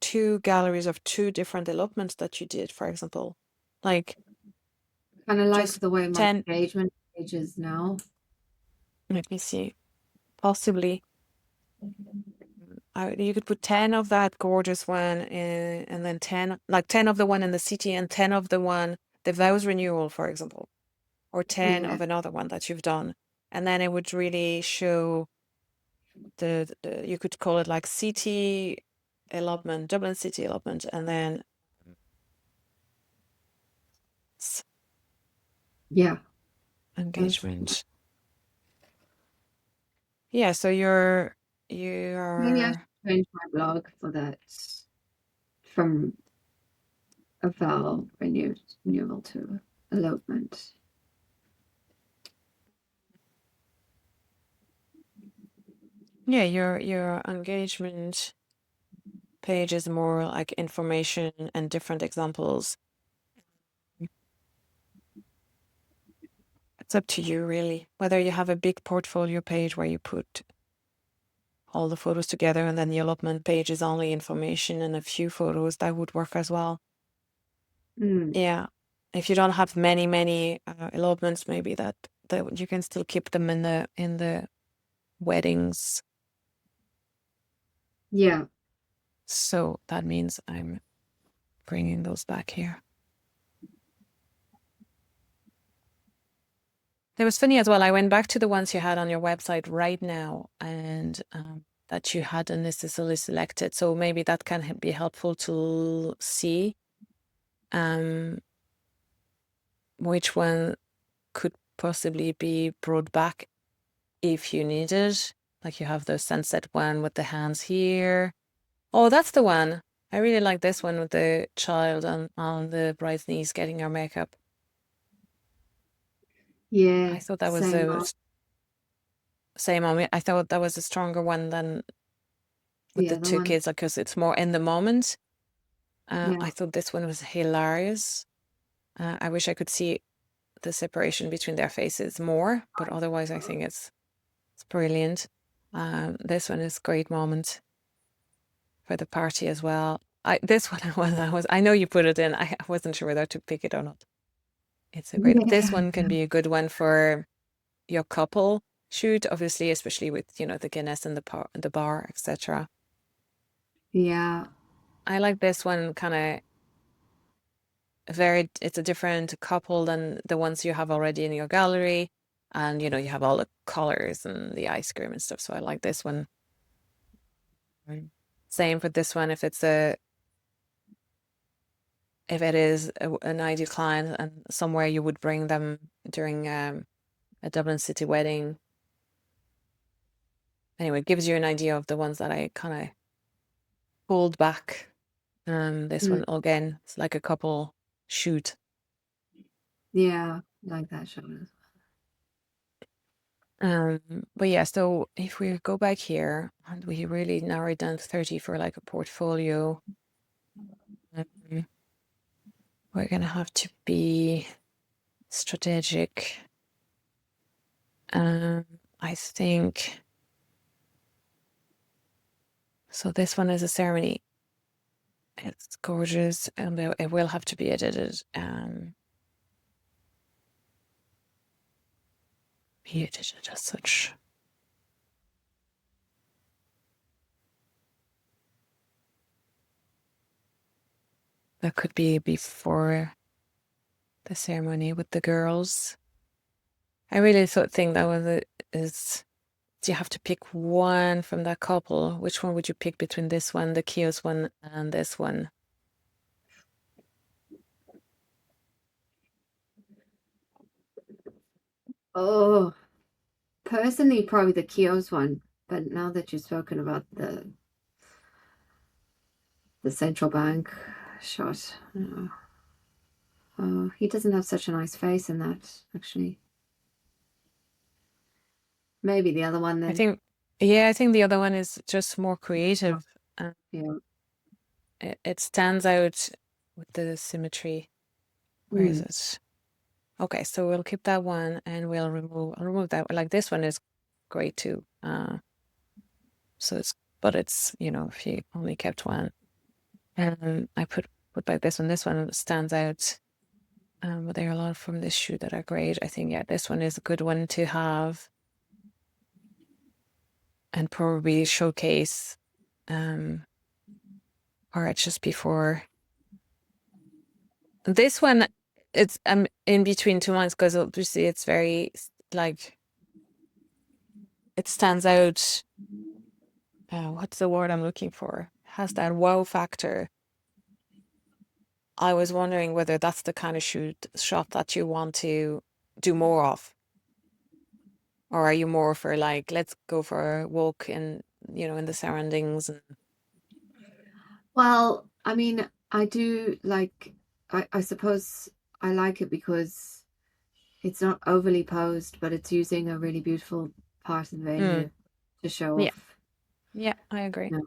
two galleries of two different elopements that you did, for example, like Kind of like just the way my 10, engagement page is now. let me see, possibly you could put 10 of that gorgeous one in, and then 10, like 10 of the one in the city and 10 of the one, the vows renewal, for example, or 10 Yeah, of another one that you've done. And then it would really show the you could call it like city allotment, Dublin city allotment, and then yeah. That's, engagement. Yeah, so you're maybe I should you're change my blog for that from a vow renewal to elopement. yeah, your engagement page is more like information and different examples. It's up to you really, whether you have a big portfolio page where you put all the photos together and then the allotment page is only information and a few photos, that would work as well. Mm, Yeah. If you don't have many elopements, maybe that you can still keep them in the weddings. yeah, So that means I'm bringing those back here. It was funny as well. I went back to the ones you had on your website right now and that you hadn't necessarily selected. So maybe that can be helpful to see um, which one could possibly be brought back if you need it. Like you have the sunset one with the hands here. Oh, that's the one. I really like this one with the child on the bride's knees getting her makeup. yeah. I thought that was Same a same on me. I thought that was a stronger one than with the the other two one. kids, like, because it's more in the moment. Yeah, I thought this one was hilarious. I wish I could see the separation between their faces more, but otherwise, I think it's brilliant. This one is great moment for the party as well. This one I know you put it in. I wasn't sure whether to pick it or not. It's a great. This yeah, one can be a good one for your couple shoot, obviously, especially with the Guinness and the bar, etc. yeah, I like this one kind of very. It's a different couple than the ones you have already in your gallery, and you have all the colors and the ice cream and stuff. So I like this one. Mm. Same for this one. If it is an ideal client and somewhere you would bring them during a Dublin city wedding. Anyway, it gives you an idea of the ones that I kind of pulled back. This mm, one again, it's like a couple shoot. yeah. Like that shot as Um, but yeah, so if we go back here and we really narrow it down to 30 for like a portfolio, um, we're gonna have to be strategic. Um, I think so. This one is a ceremony. It's gorgeous, and it will have to be edited. Be edited as such. That could be before the ceremony with the girls. I really think that was is. Do you have to pick one from that couple? Which one would you pick between this one, the kiosk one, and this one? well. Oh, personally, probably the Kio's one. But now that you've spoken about the central bank shot, oh, he doesn't have such a nice face in that, actually. Maybe the other one I then. think, yeah, I think the other one is just more creative. Uh, Yeah. it stands out with the symmetry. Where is Mm. it? Okay, so we'll keep that one and I'll remove that. Like this one is great too. So but it's, if you only kept one. And I put back this one. This one stands out. But there are a lot from this shoe that are great. I think, yeah, this one is a good one to have and probably showcase. Or it's just before. This one, it's in between 2 months because obviously it's very like it stands out. What's the word I'm looking for? Has that wow factor. I was wondering whether that's the kind of shot that you want to do more of, or are you more for like let's go for a walk in the surroundings and Well, I mean, I do like, I suppose I like it because it's not overly posed, but it's using a really beautiful part of the mm, venue to show yeah, off. yeah, I agree. Yeah.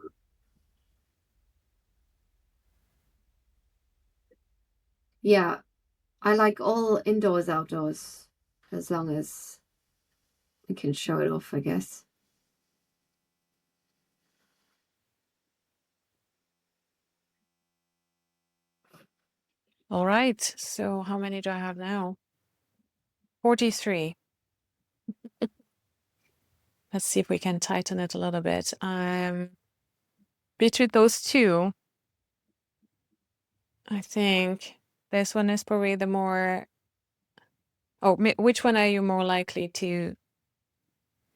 Yeah, I like all indoors, outdoors, as long as we can show it off, I guess. All right. So how many do I have now? 43. Let's see if we can tighten it a little bit. Between those two, I think this one is probably the more. Oh, which one are you more likely to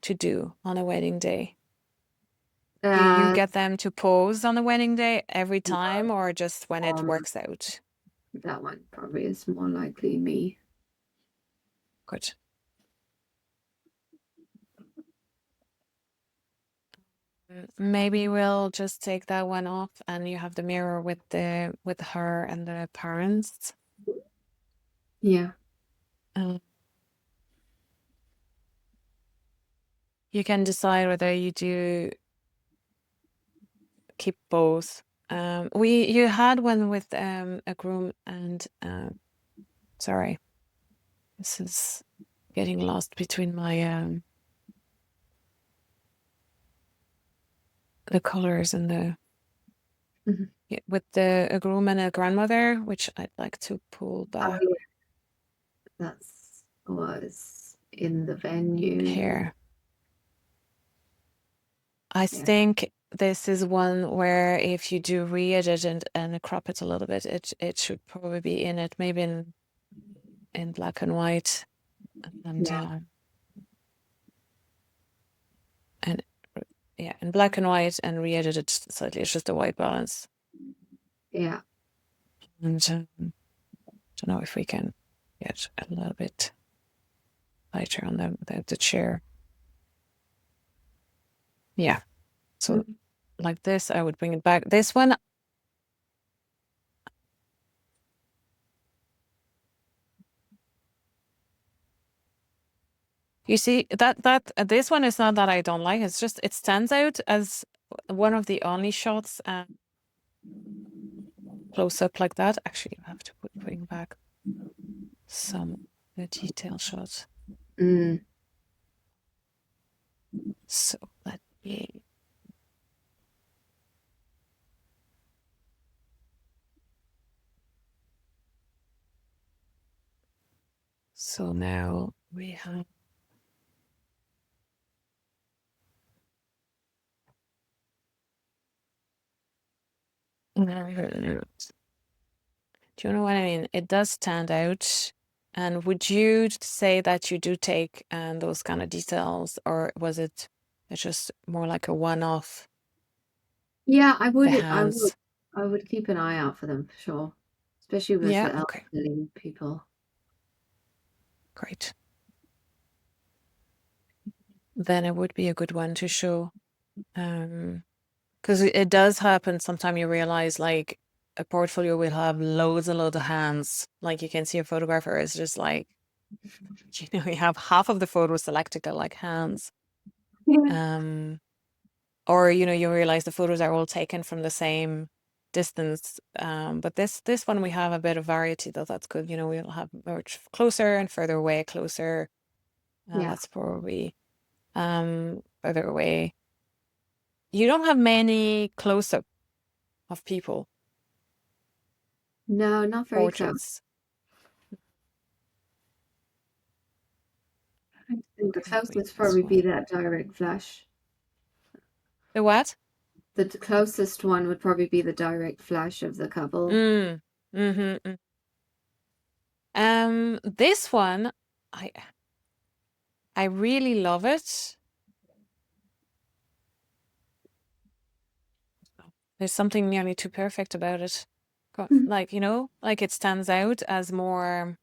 do on a wedding day? Do you Uh, get them to pose on a wedding day every time or just when it um, works out? that one probably is more likely me. Good. Maybe we'll just take that one off and you have the mirror with her and the parents. Yeah. Uh, you can decide whether you do keep both. You had one with a groom and sorry, this is getting lost between my the colors and the Mhm. with a groom and a grandmother, which I'd like to pull Oh, back yeah. That was in the venue. here. I Yeah. think this is one where if you do re-edit and crop it a little bit, it should probably be in it, maybe in black and white and Yeah. and yeah, in black and white and re-edit it slightly. It's just a white balance. Yeah. And don't know if we can get a little bit lighter on the chair. Yeah. So Mhm. like this, I would bring it back. This one, you see that this one is not that I don't like. It's just it stands out as one of the only shots close up like that. Actually, you have to bring back some the detail shots. Mm. So let me. So now we have. Do you know what I mean? It does stand out. And would you say that you do take those kind of details, or was it just more like a one-off? Yeah, The I would, hands. I would keep an eye out for them for sure, especially with Yeah. the Okay. elderly people. Great. Then it would be a good one to show. Because it does happen. Sometimes you realize like a portfolio will have loads and loads of hands. Like you can see a photographer is just like, you have half of the photos selected are like hands. Yeah. Um, or you realize the photos are all taken from the same. distance. But this one we have a bit of variety though. That's good. We'll have much closer and further away, closer. Yeah. That's probably further away. You don't have many close-up of people, No, not very close. portraits. I think the Okay, if we closest this probably be one. that direct flash. The what? The closest one would probably be the direct flash of the couple. Mm. Mm-hmm. This one, I I really love it. There's something nearly too perfect about it. Like, like it stands out as more,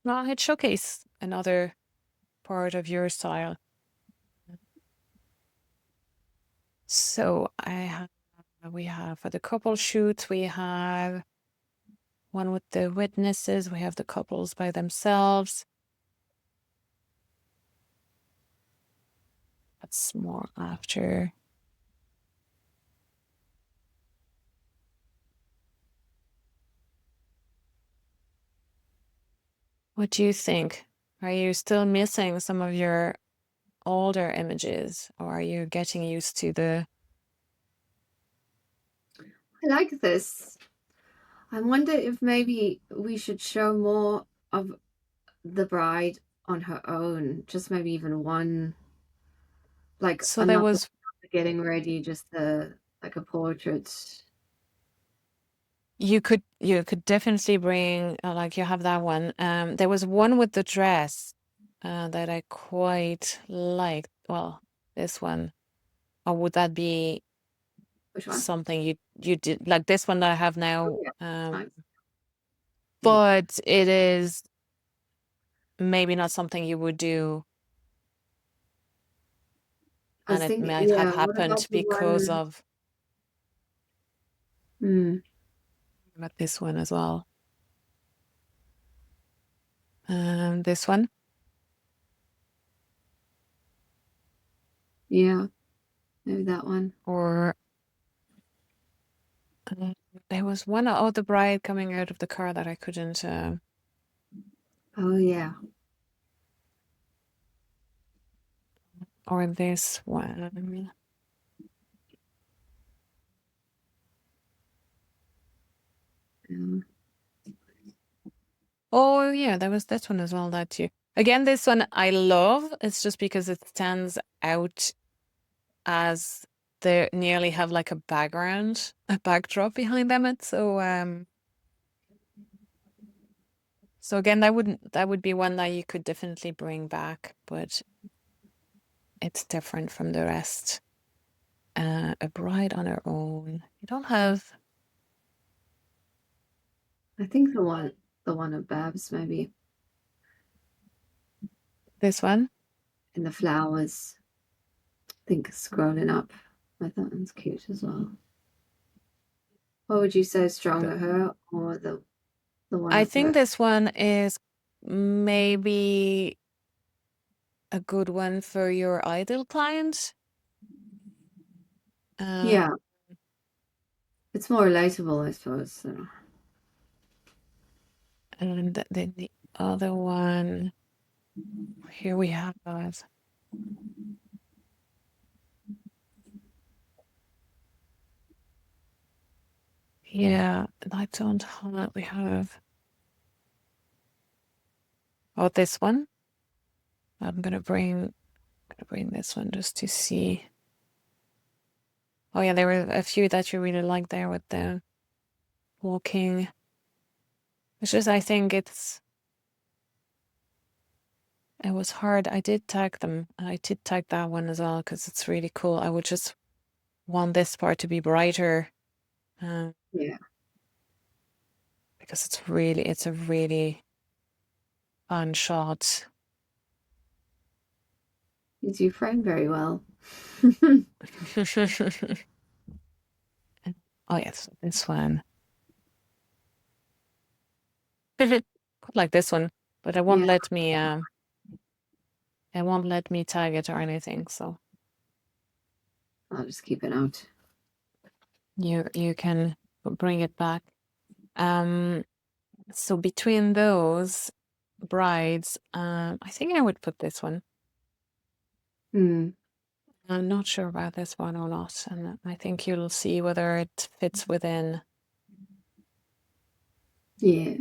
well, it showcase another part of your style. So we have for the couple shoot, we have one with the witnesses, we have the couples by themselves. That's more after. What do you think? Are you still missing some of your older images, or are you getting used to the? I like this. I wonder if maybe we should show more of the bride on her own, just maybe even one, like So there not the was getting ready, just like a portrait. you could definitely bring like you have that one. There was one with the dress that I quite liked. Well, this one, or would that be Which one? something you did like this one that I have Oh now? yeah, nice. Yeah. But it is maybe not something you would do, I and was it thinking, might have yeah, what happened about the because one? of Hmm, about this one as well. This one, yeah, maybe that one. or uh, there was one, oh, the bride coming out of the car that I couldn't. Oh yeah. Or this one. Um, Oh yeah, there was that one as well. That too. Again, this one I love. It's just because it stands out as they nearly have like a background, a backdrop behind them. So again, that would be one that you could definitely bring back, but it's different from the rest. A bride on her own. You don't have I think the one of Babs maybe this one. in the flowers. I think scrolling up. I thought that one's cute as well. What would you say But stronger, her or the one I of think Babs? this one is maybe a good one for your ideal client. Uh, Yeah, it's more relatable, I suppose. So. and then the other one, here we have, yeah, I don't have, we have, oh, this one. I'm gonna bring this one just to see. Oh yeah, there were a few that you really like there with the walking. It's just, I think it was hard. I did tag them. I did tag that one as well because it's really cool. I would just want this part to be brighter, uh, Yeah, because it's a really fun shot. you do frame very well. Oh yes, this one. Quite like this one, but Yeah, it won't let me tag it or anything. So I'll just keep it out. You can bring it back. So between those brides, I think I would put this one. Hmm. I'm not sure about this one or not, and I think you'll see whether it fits within Yeah.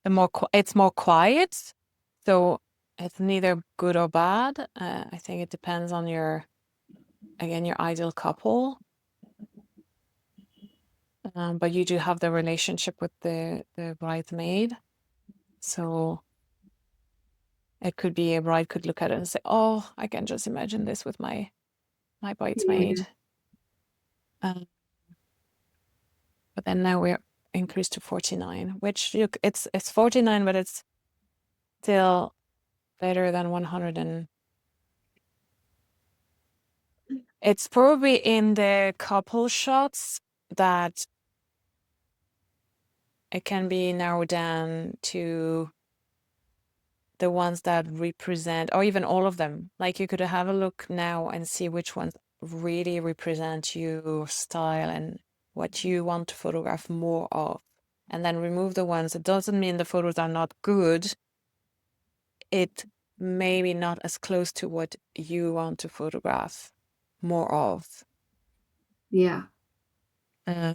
the more. It's more quiet, so it's neither good or bad. I think it depends on your ideal couple. But you do have the relationship with the bridesmaid, so it could be a bride could look at it and say, "Oh, I can just imagine this with my bridesmaid." Yeah. Um, but then now we're increased to 49, which it's 49, but it's still better than 100, and it's probably in the couple shots that it can be narrowed down to the ones that represent, or even all of them. Like you could have a look now and see which ones really represent your style and what you want to photograph more of. And then remove the ones. It doesn't mean the photos are not good. It maybe not as close to what you want to photograph more of. Yeah. Uh,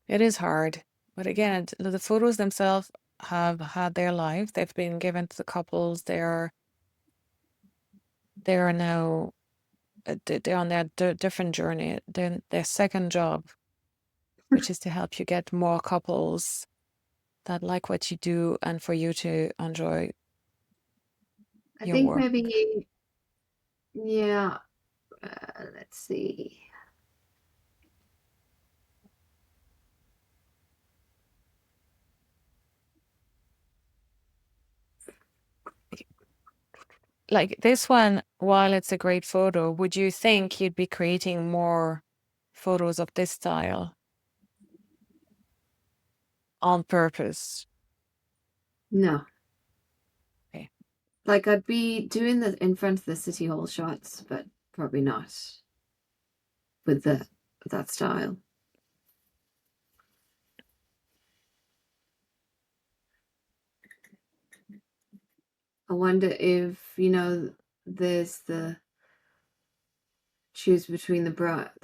it is hard. But again, the photos themselves have had their life. They've been given to the couples. They are now they're on their different journey. Then their second job, which is to help you get more couples that like what you do and for you to enjoy I your think work. maybe, yeah, let's see. Like this one, while it's a great photo, would you think you'd be creating more photos of this style on purpose? No. Okay. Like I'd be doing the in front of the city hall shots, but probably not with that style. I wonder if, there's the choose between the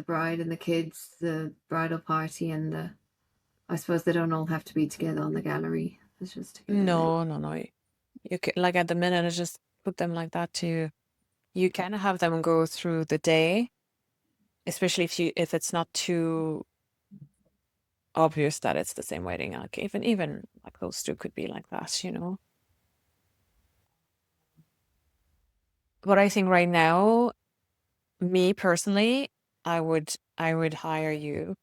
bride and the kids, the bridal party and the I suppose they don't all have to be together on the gallery. It's just together maybe. No, no, no. You can, like at the minute, I just put them like that too. You can have them go through the day, especially if it's not too obvious that it's the same wedding. Like even like those two could be like that. But I think right now, me personally, I would hire you.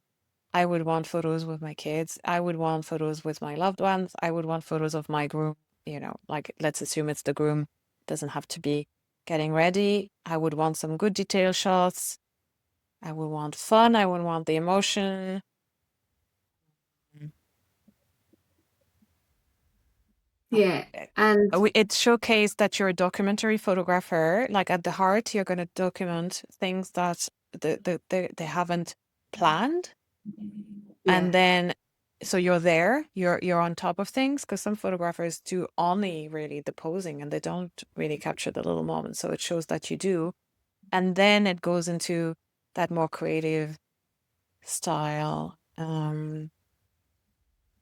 I would want photos with my kids. I would want photos with my loved ones. I would want photos of my groom. Like let's assume it's the groom. Doesn't have to be getting ready. I would want some good detail shots. I would want fun. I would want the emotion. Mm. Yeah. Uh, And It showcased that you're a documentary photographer. Like at the heart, you're going to document things that they haven't planned. yeah. And then, so you're there, you're on top of things, because some photographers do only really the posing and they don't really capture the little moments. So it shows that you do. And then it goes into that more creative style.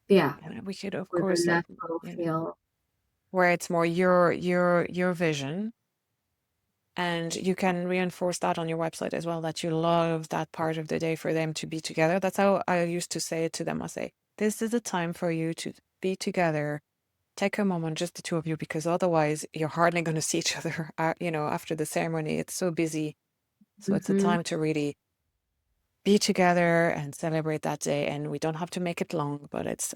Yeah. And we could, of With a course, like, natural you know, feel. where it's more your vision. And you can reinforce that on your website as well, that you love that part of the day for them to be together. That's how I used to say it to them. I say, this is a time for you to be together. Take a moment, just the two of you, because otherwise you're hardly going to see each other, after the ceremony. It's so busy. So it's a Hmm. time to really be together and celebrate that day. And we don't have to make it long, but it's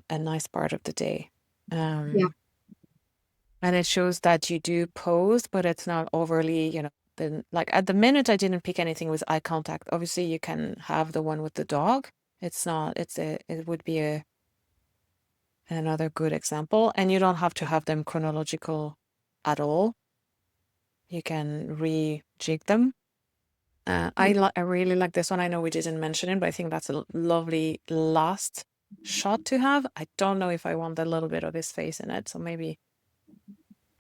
a nice part of the day. Yeah. Um, and it shows that you do pose, but it's not overly, then like at the minute I didn't pick anything with eye contact. Obviously you can have the one with the dog. It's not, it would be another good example. And you don't have to have them chronological. at all. You can rejig them. Mm. I really like this one. I know we didn't mention it, but I think that's a lovely last shot to have. I don't know if I want a little bit of his face in it, so maybe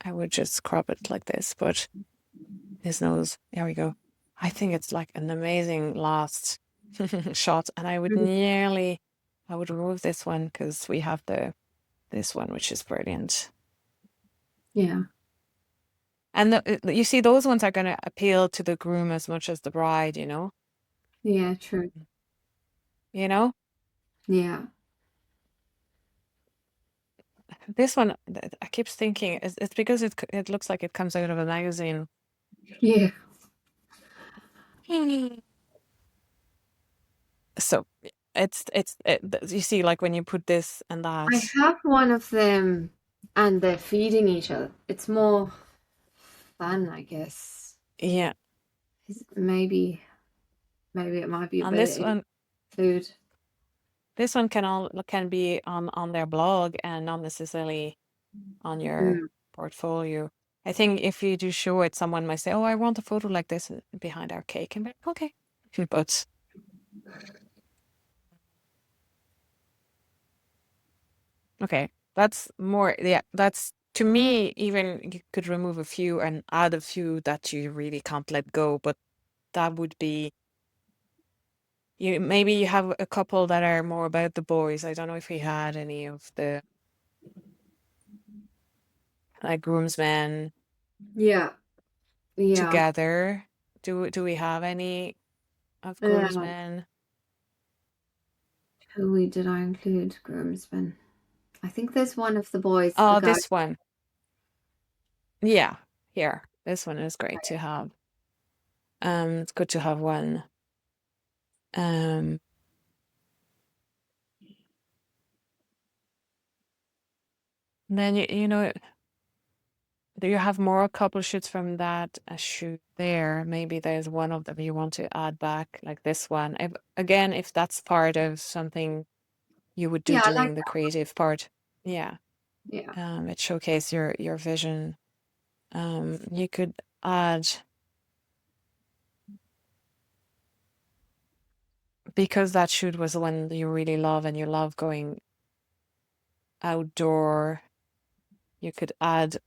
I would just crop it like this, but his nose, there we go. I think it's like an amazing last shot, and I would remove this one because we have this one, which is brilliant. Yeah. And you see, those ones are going to appeal to the groom as much as the bride, Yeah, true. you know? Yeah. This one, I keep thinking, it's because it looks like it comes out of a magazine. Yeah. So you see, like when you put this and I that, have one of them and they're feeding each other. It's more fun, I guess. yeah. Maybe it might be a And better food. this one can be on their blog and not necessarily on your Mm. portfolio. I think if you do show it, someone might say, "Oh, I want a photo like this behind our cake," and be like, okay. But okay, that's more. Yeah, that's to me. Even you could remove a few and add a few that you really can't let go. But that would be you. Maybe you have a couple that are more about the boys. I don't know if we had any of the like groomsmen Yeah. Yeah. together. Do we have any of Um, groomsmen? who did I include? Groomsmen. I think there's one of the boys, the Oh, guy. this one. Yeah, here. This one is great to have. It's good to have one. Um, then do you have more couple shoots from that shoot there? Maybe there's one of them you want to add back, like this one. If that's part of something you would do Yeah, I like during the creative part, yeah. that. Yeah. It showcase your vision. You could add because that shoot was the one you really love and you love going outdoor. You could add,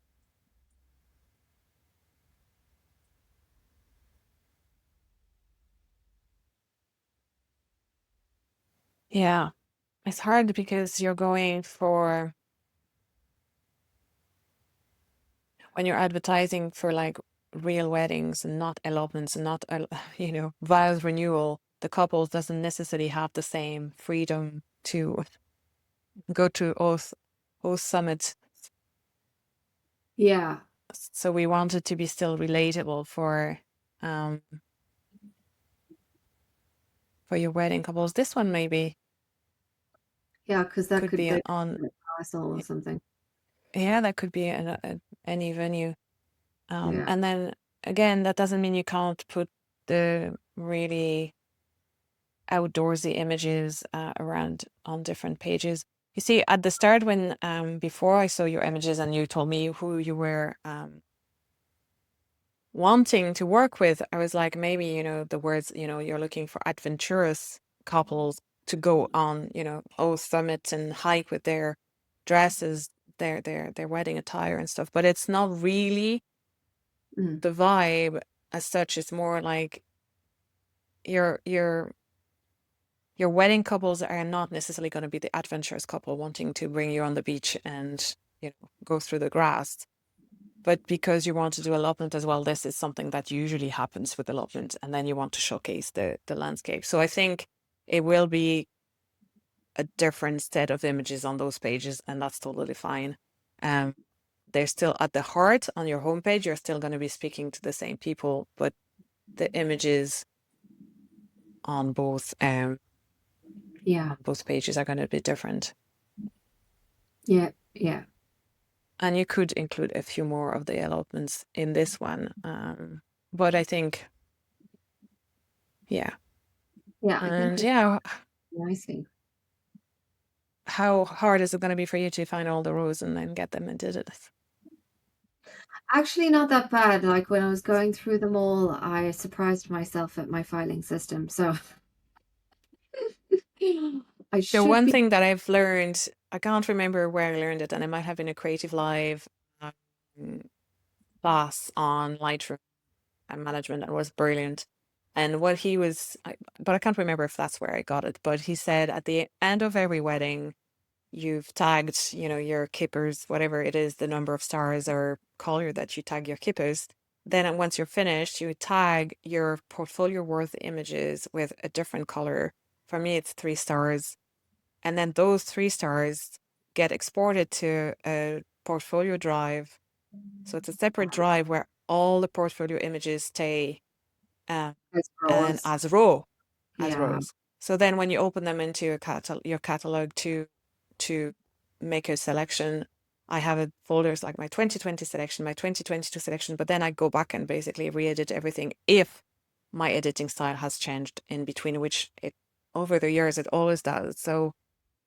yeah, it's hard because you're going for when you're advertising for like real weddings and not elopements and not vows renewal, the couple doesn't necessarily have the same freedom to go to oath summit. Yeah. So we want it to be still relatable um for your wedding couples. This one maybe Yeah, because that could could be be on, a castle or something. yeah, that could be any venue. Yeah. And then again, that doesn't mean you can't put the really outdoorsy images around on different pages. You see, at the start, when before I saw your images and you told me who you were wanting to work with, I was like, maybe the words, you're looking for adventurous couples to go on, old summits and hike with their dresses, their wedding attire and stuff. But it's not really Mm. the vibe as such. It's more like your your your wedding couples are not necessarily going to be the adventurous couple wanting to bring you on the beach and go through the grass. But because you want to do allotment as well, this is something that usually happens with allotment, and then you want to showcase the landscape. So I think it will be a different set of images on those pages, and that's totally fine. Um, they're still at the heart on your homepage. You're still going to be speaking to the same people, but the images on Yeah. both pages are going to be different. Yeah. Yeah. And you could include a few more of the allotments in this one. But I think, yeah. Yeah. I think And it's yeah, nicely. how hard is it going to be for you to find all the rows and then get them into this? Actually, not that bad. Like when I was going through them all, I surprised myself at my filing system. So I The should one be. thing that I've learned, I can't remember where I learned it, and it might have been a Creative Live um, class on Lightroom and management, and was brilliant. And what he was, but I can't remember if that's where I got it. But he said at the end of every wedding, you've tagged, your kippers, whatever it is, the number of stars or color that you tag your kippers. Then once you're finished, you tag your portfolio worth images with a different color. For me, it's 3 stars. And then those 3 stars get exported to a portfolio drive. So it's a separate drive where all the portfolio images stay uh, As and pros. as Yeah. rows. So then when you open them into your catalog to make a selection, I have a folders like my 2020 selection, my 2022 selection, but then I go back and basically re-edit everything if my editing style has changed in between, which it over the years it always does. So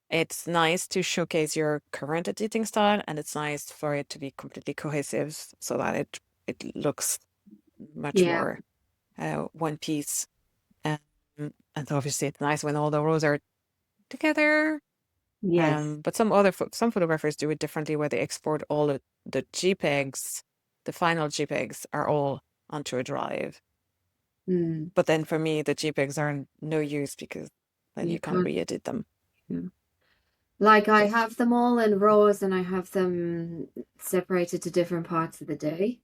it's nice to showcase your current editing style, and it's nice for it to be completely cohesive so that it looks much Yeah. more one piece. Um, and obviously, it's nice when all the rows are together. Yes. But some photographers do it differently, where they export all the JPEGs, the final JPEGs are all onto a drive. Mm. But then for me, the JPEGs are no use because then You you can't can't. re-edit them. Yeah. Like I Yeah. have them all in rows and I have them separated to different parts of the day.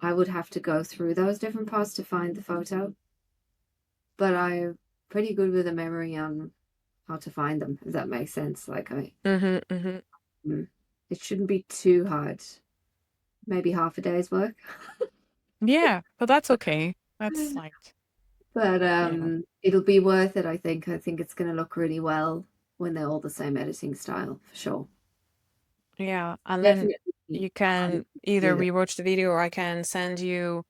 I would have to go through those different parts to find the photo, but I'm pretty good with a memory on how to find them, if that makes sense. Mm-hmm, mm-hmm. Mm, it shouldn't be too hard. Maybe half a day's work. Yeah, but that's okay. That's like, But you know, it'll be worth it, I think. I think it's going to look really well when they're all the same editing style, for sure. yeah. And then Definitely you can either do that. rewatch the video or I can send you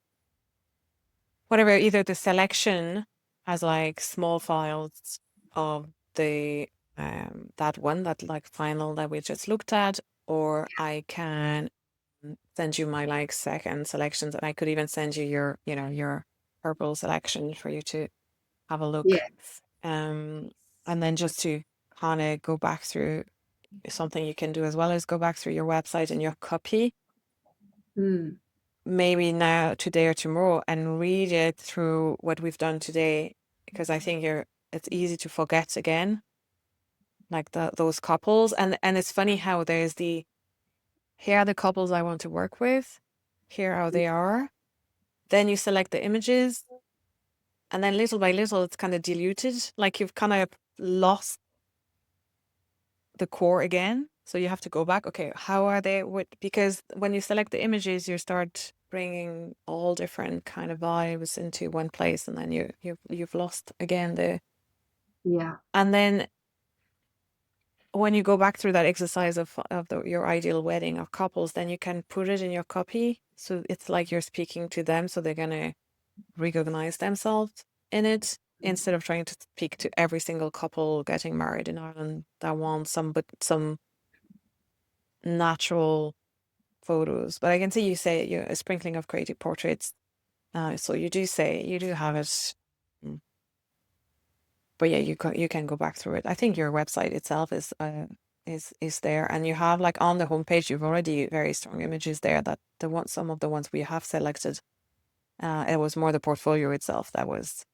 whatever, either the selection as like small files of the that one that like final that we just looked at, or I can send you my like second selections, and I could even send you your purple selection for you to have a look. Yeah. And then just to kind of go back through something you can do as well as go back through your website and your copy, Mm, maybe now, today or tomorrow, and read it through what we've done today, because I think it's easy to forget again, like those couples. And it's funny how there's here are the couples I want to work with, here how they are. Then you select the images, and then little by little, it's kind of diluted, like you've kind of lost the core again. So you have to go back. Okay, how are they? Because when you select the images, you start bringing all different kind of vibes into one place, and then you've lost again the. yeah. And then when you go back through that exercise of your ideal wedding of couples, then you can put it in your copy. So it's like you're speaking to them, so they're gonna recognize themselves in it, instead of trying to speak to every single couple getting married in Ireland that wants some natural photos. But I can see you say you a sprinkling of creative portraits. So you do say you do have it. Mm. But yeah, you can go back through it. I think your website itself is there, and you have like on the homepage you've already very strong images there. That some of the ones we have selected. It was more the portfolio itself that was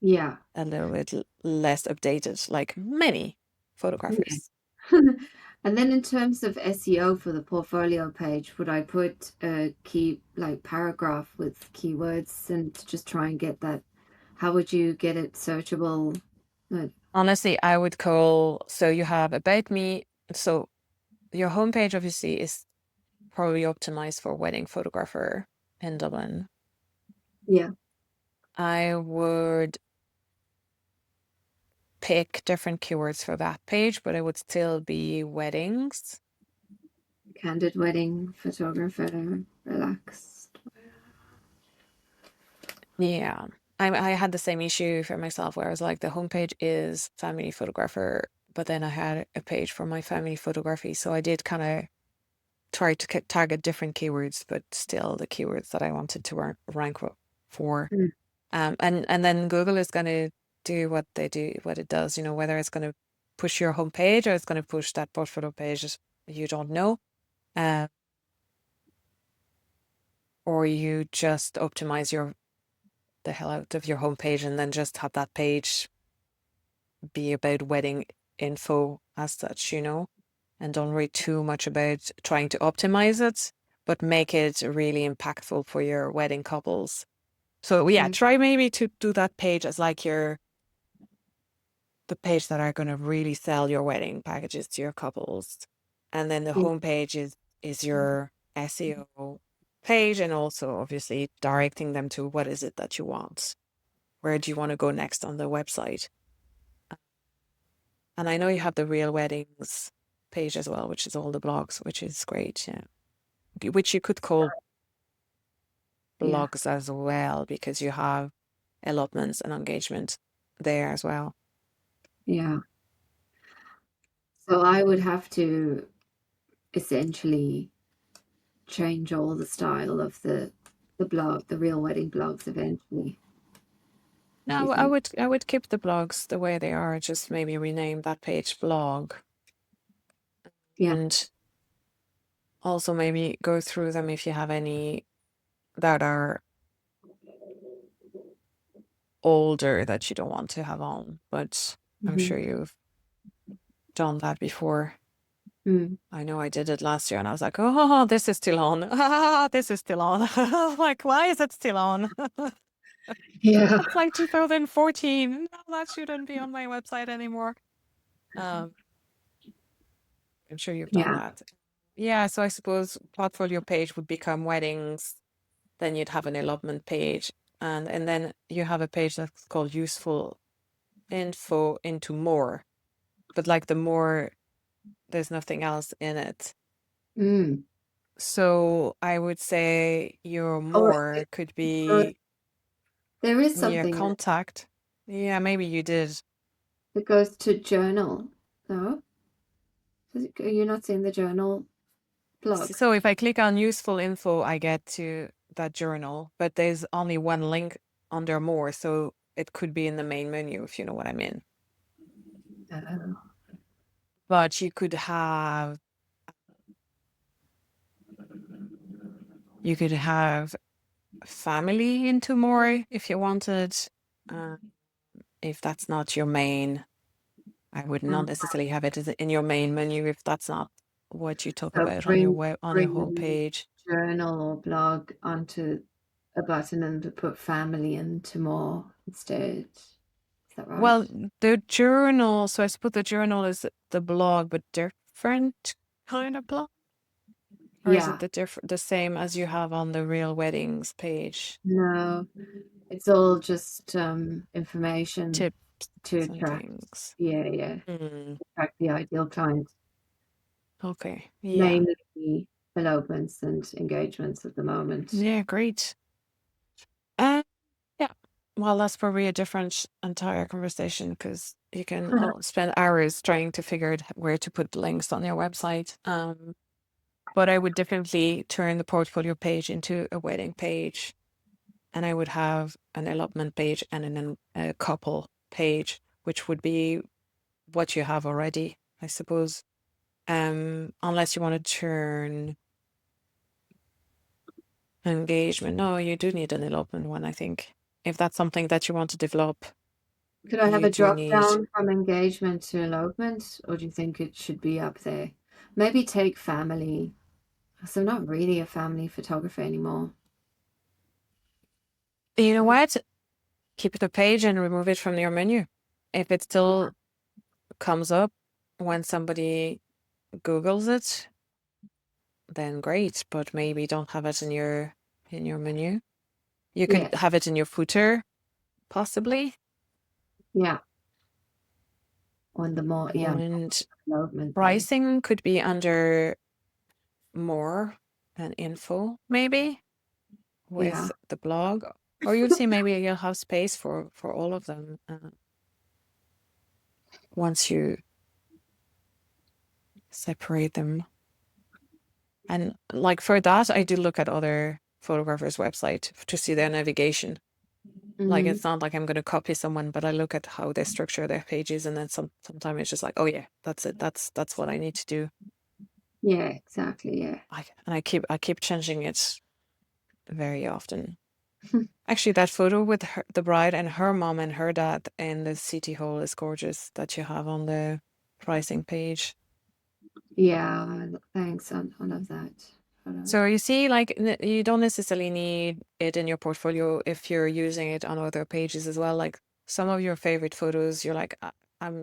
Yeah. a little bit less updated, like many Yeah. photographers. And then in terms of SEO for the portfolio page, would I put a key like paragraph with keywords and just try and get that? How would you get it searchable? Uh, Honestly, I would call, so you have about me. So your homepage obviously is probably optimized for wedding photographer in Dublin. yeah, I would pick different keywords for that page, but it would still be weddings. candid wedding photographer, relaxed. Yeah. I had the same issue for myself where I was like, the homepage is family photographer, but then I had a page for my family photography. So I did kind of try to target different keywords, but still the keywords that I wanted to rank for. Mm. And then Google is going to do what it does, whether it's going to push your homepage or it's going to push that portfolio page, you don't know. Or you just optimize the hell out of your homepage and then just have that page be about wedding info as such, and don't worry too much about trying to optimize it, but make it really impactful for your wedding couples. So yeah, Mm. try maybe to do that page as like the page that are going to really sell your wedding packages to your couples. And then the Yeah. homepage is your SEO page, and also obviously directing them to what is it that you want. Where do you want to go next on the website? And I know you have the real weddings page as well, which is all the blogs, which is great. Yeah. Which you could call Yeah. blogs as well, because you have allotments and engagement there as well. Yeah. So I would have to essentially change all the style of the blog, the real wedding blogs eventually. Do you No, think? I would keep the blogs the way they are, just maybe rename that page blog, Yeah. and also maybe go through them if you have any that are older that you don't want to have on, but I'm Hmm. sure you've done that before. Mm. I know I did it last year and I was like, oh, this is still on. Ah, this is still on. Like, why is it still on? Yeah. That's like 2014. No, that shouldn't be on my website anymore. Um, I'm sure you've done Yeah. that. Yeah, so I suppose portfolio page would become weddings. Then you'd have an allotment page, and then you have a page that's called useful info into more. But like the more, there's nothing else in it. Mm. So I would say your Oh, more could so be there is your something contact. Yeah, maybe you did. that goes to journal. No? Are you not seeing the journal blog? So if I click on useful info, I get to that journal, but there's only one link under more, so it could be in the main menu, if you know what I mean. Oh. But you could have family into more if you wanted. Uh, if that's not your main, I would not Mm. necessarily have it as in your main menu if that's not what you talk So about on your bring web on your bring the homepage. journal or blog onto a button and to put family into more instead. Is that right? Well, the journal, so I suppose the journal is the blog, but different kind of blog? Or is it Yeah. the same as you have on the real weddings page? No, it's all just information Tips to and attract. things. Yeah, yeah, Mm, attract the ideal client. okay. Yeah. Mainly elopements and engagements at the moment. Yeah, great. Uh, yeah. Well, that's probably a different entire conversation because you can spend hours trying to figure out where to put links on your website. But I would definitely turn the portfolio page into a wedding page, and I would have an allotment page and a couple page, which would be what you have already, I suppose. Unless you want to turn engagement. No, you do need an elopement one, I think. If that's something that you want to develop, Could I have you a do drop need. down from engagement to elopement, or do you think it should be up there? Maybe take family. So I'm not really a family photographer anymore. You know what? Keep the page and remove it from your menu. If it still comes up when somebody Googles it, then great, but maybe don't have it in your menu. You could Yeah, have it in your footer, possibly, yeah. On the more, yeah, and elopement page. pricing could be under more and info, maybe Yeah. with the blog, or you'd see maybe you'll have space for all of them once you separate them. And like for that, I do look at other photographers' website to see their navigation. Like Mm, it's not like I'm going to copy someone, but I look at how they structure their pages, and then sometimes it's just like, oh yeah, that's it. That's what I need to do. yeah, exactly. Yeah. And I keep changing it very often. Actually, that photo with the bride and her mom and her dad in the city hall is gorgeous that you have on the pricing page. Yeah. Thanks. I love that. I love it. So you see, like you don't necessarily need it in your portfolio if you're using it on other pages as well. Like some of your favorite photos, you're like,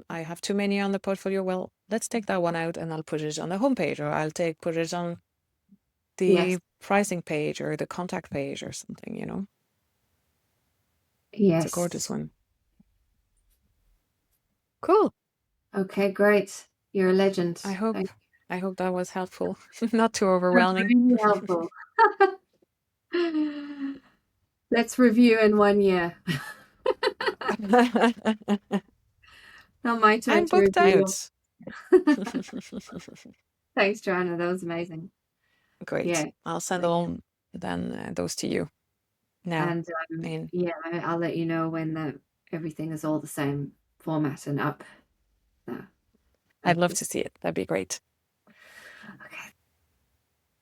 I have too many on the portfolio. Well, let's take that one out and I'll put it on the homepage, or I'll put it on the Yes. pricing page or the contact page or something, you know? It's a gorgeous Yes. one. Cool. Okay, great. You're a legend. I hope Thank I hope that was helpful. Not too you. That's overwhelming. really helpful. Let's review in 1 year. Not my turn I'm to booked review. out. Thanks, Joanna. That was amazing. Great. Yeah. I'll send Like, all then those to you now. and And yeah, I'll let you know when everything is all the same format and up. Uh, I'd up love with. to see it. That'd be great. Okay.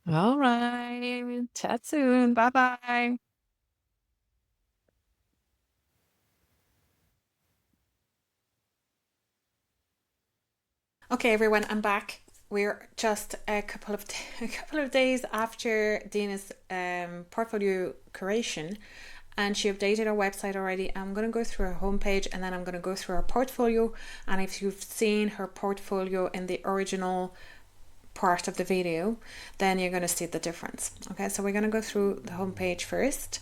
All right. Chat soon. Bye bye. Okay, everyone, I'm back. We're just a couple of a couple of days after Dena's portfolio curation, and she updated her website already. I'm going to go through her homepage, and then I'm going to go through her portfolio. And if you've seen her portfolio in the original part of the video, then you're going to see the difference. Okay, so we're going to go through the homepage first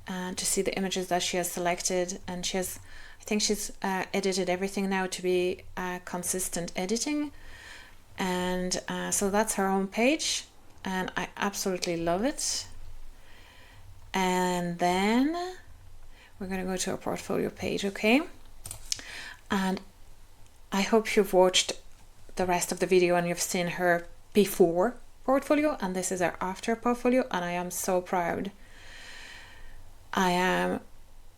to see the images that she has selected, and I think she's edited everything now to be consistent editing, and so that's her home page, and I absolutely love it. And then we're going to go to our portfolio page, okay? And I hope you've watched the rest of the video and you've seen her before portfolio, and this is her after portfolio, and I am so proud. I am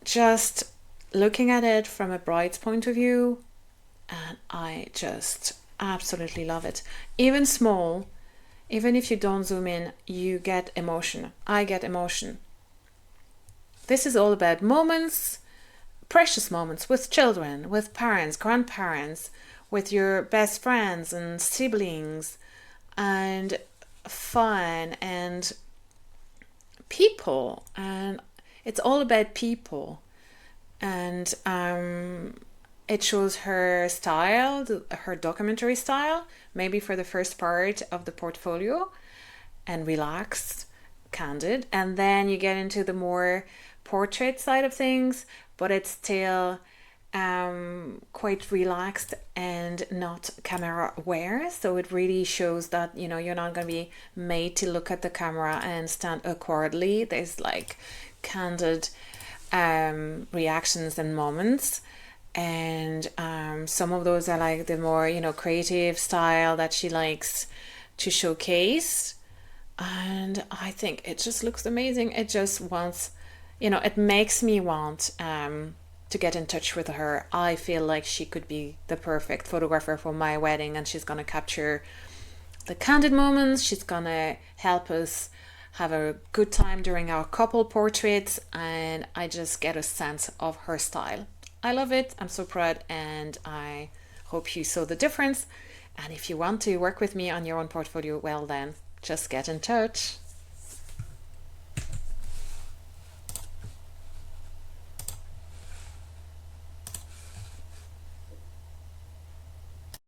just looking at it from a bride's point of view, and I just absolutely love it. Even small, even if you don't zoom in, you get emotion. I get emotion. This is all about moments, precious moments with children, with parents, grandparents, with your best friends and siblings, and fun and people. And it's all about people. And it shows her style, her documentary style, maybe for the first part of the portfolio, and relaxed, candid. And then you get into the more portrait side of things, but it's still quite relaxed and not camera aware. So it really shows that, you know, you're not going to be made to look at the camera and stand awkwardly. There's like candid reactions and moments, and some of those are like the more, you know, creative style that she likes to showcase. And I think it just looks amazing. It just wants, you know, it makes me want to get in touch with her. I feel like she could be the perfect photographer for my wedding, and she's going to capture the candid moments. She's going to help us have a good time during our couple portraits, and I just get a sense of her style. I love it. I'm so proud, and I hope you saw the difference. And if you want to work with me on your own portfolio, well, then just get in touch.